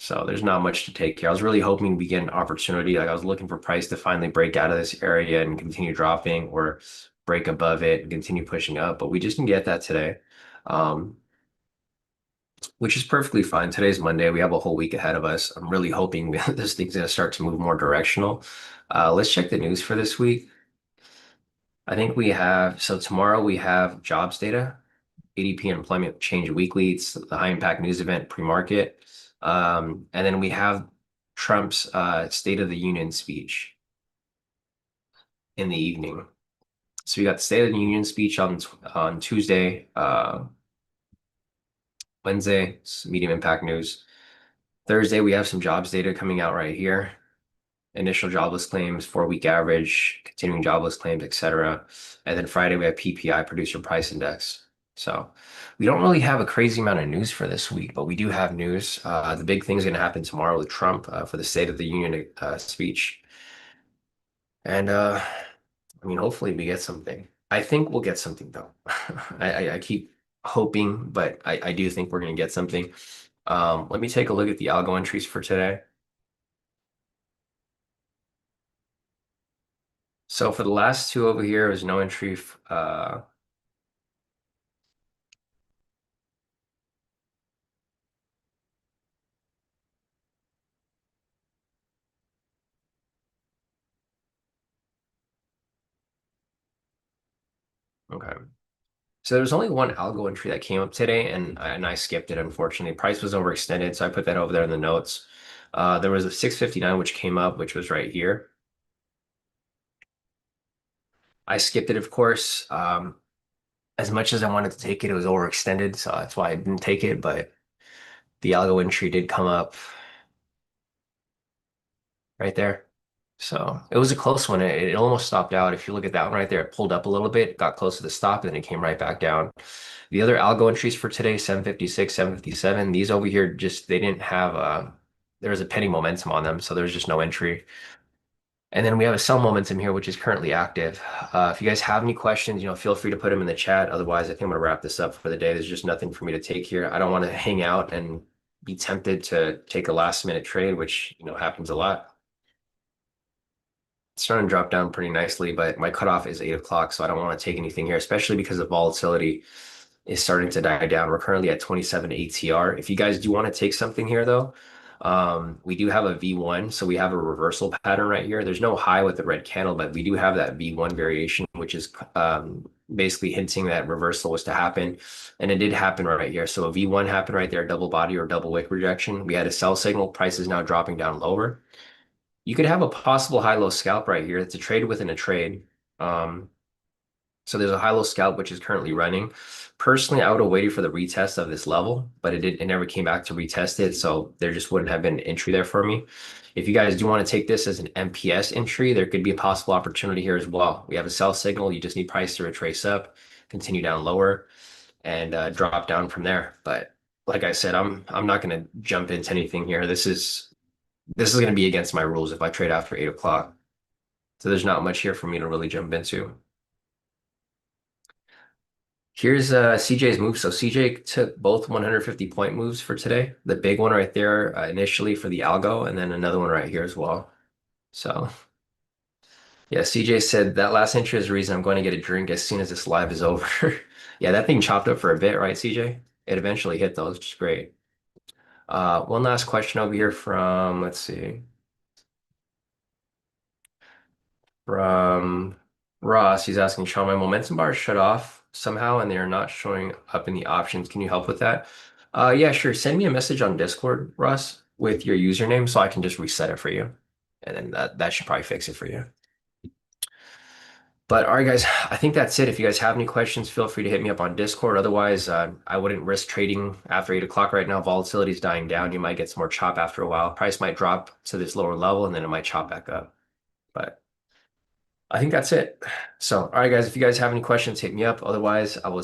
So there's not much to take here. I was really hoping we get an opportunity. Like I was looking for price to finally break out of this area and continue dropping or break above it and continue pushing up, but we just didn't get that today. Um, which is perfectly fine. Today's Monday. We have a whole week ahead of us. I'm really hoping this thing's going to start to move more directional. Let's check the news for this week. I think so tomorrow we have jobs data, ADP and employment change weekly. It's the high impact news event pre-market. And then we have Trump's State of the Union speech in the evening. So we got the State of the Union speech on Tuesday, Wednesday, medium impact news. Thursday, we have some jobs data coming out right here. Initial jobless claims, 4-week average, continuing jobless claims, etc. And then Friday, we have PPI, producer price index. So we don't really have a crazy amount of news for this week, but we do have news. The big thing is going to happen tomorrow with Trump for the State of the Union speech. And I mean, hopefully we get something. I think we'll get something though. I keep hoping, but I do think we're going to get something. Let me take a look at the algo entries for today. So for the last two over here, there's no entry. Okay. So there's only one algo entry that came up today, and I skipped it, unfortunately. Price was overextended, so I put that over there in the notes. There was a 659 which came up, which was right here. I skipped it, of course. As much as I wanted to take it, it was overextended, so that's why I didn't take it. But the algo entry did come up right there. So it was a close one. It almost stopped out. If you look at that one right there, it pulled up a little bit, got close to the stop, and then it came right back down. The other algo entries for today, 756, 757, these over here just they didn't have there was a penny momentum on them, so there's just no entry. And then we have a sell momentum here, which is currently active. If you guys have any questions, feel free to put them in the chat. Otherwise, I think I'm going to wrap this up for the day. There's just nothing for me to take here. I don't want to hang out and be tempted to take a last minute trade, which, happens a lot. It's starting to drop down pretty nicely, but my cutoff is 8 o'clock, so I don't want to take anything here, especially because the volatility is starting to die down. We're currently at 27 ATR. If you guys do want to take something here, though, we do have a V1, so we have a reversal pattern right here. There's no high with the red candle, but we do have that V1 variation, which is basically hinting that reversal was to happen, and it did happen right here. So a V1 happened right there, double body or double wick rejection. We had a sell signal. Price is now dropping down lower. You could have a possible high-low scalp right here. It's a trade within a trade. Um, so there's a high-low scalp which is currently running. Personally, I would have waited for the retest of this level, but it never came back to retest it, so there just wouldn't have been an entry there for me. If you guys do want to take this as an MPS entry, there could be a possible opportunity here as well. We have a sell signal. You just need price to retrace up, continue down lower, and drop down from there. But like I said, I'm not going to jump into anything here. This is going to be against my rules if I trade after 8 o'clock. So there's not much here for me to really jump into. Here's CJ's move. So CJ took both 150 point moves for today. The big one right there initially for the algo, and then another one right here as well. So yeah, CJ said that last entry is the reason I'm going to get a drink as soon as this live is over. Yeah, that thing chopped up for a bit, right, CJ? It eventually hit those, which is great. One last question over here from, let's see. From Ross, he's asking, Sean, my momentum bars shut off somehow and they're not showing up in the options. Can you help with that? Yeah, sure. Send me a message on Discord, Ross, with your username so I can just reset it for you. And then that should probably fix it for you. But all right, guys, I think that's it. If you guys have any questions, feel free to hit me up on Discord. Otherwise, I wouldn't risk trading after 8 o'clock right now. Volatility is dying down. You might get some more chop after a while. Price might drop to this lower level and then it might chop back up. But I think that's it. So, all right, guys, if you guys have any questions, hit me up. Otherwise, I will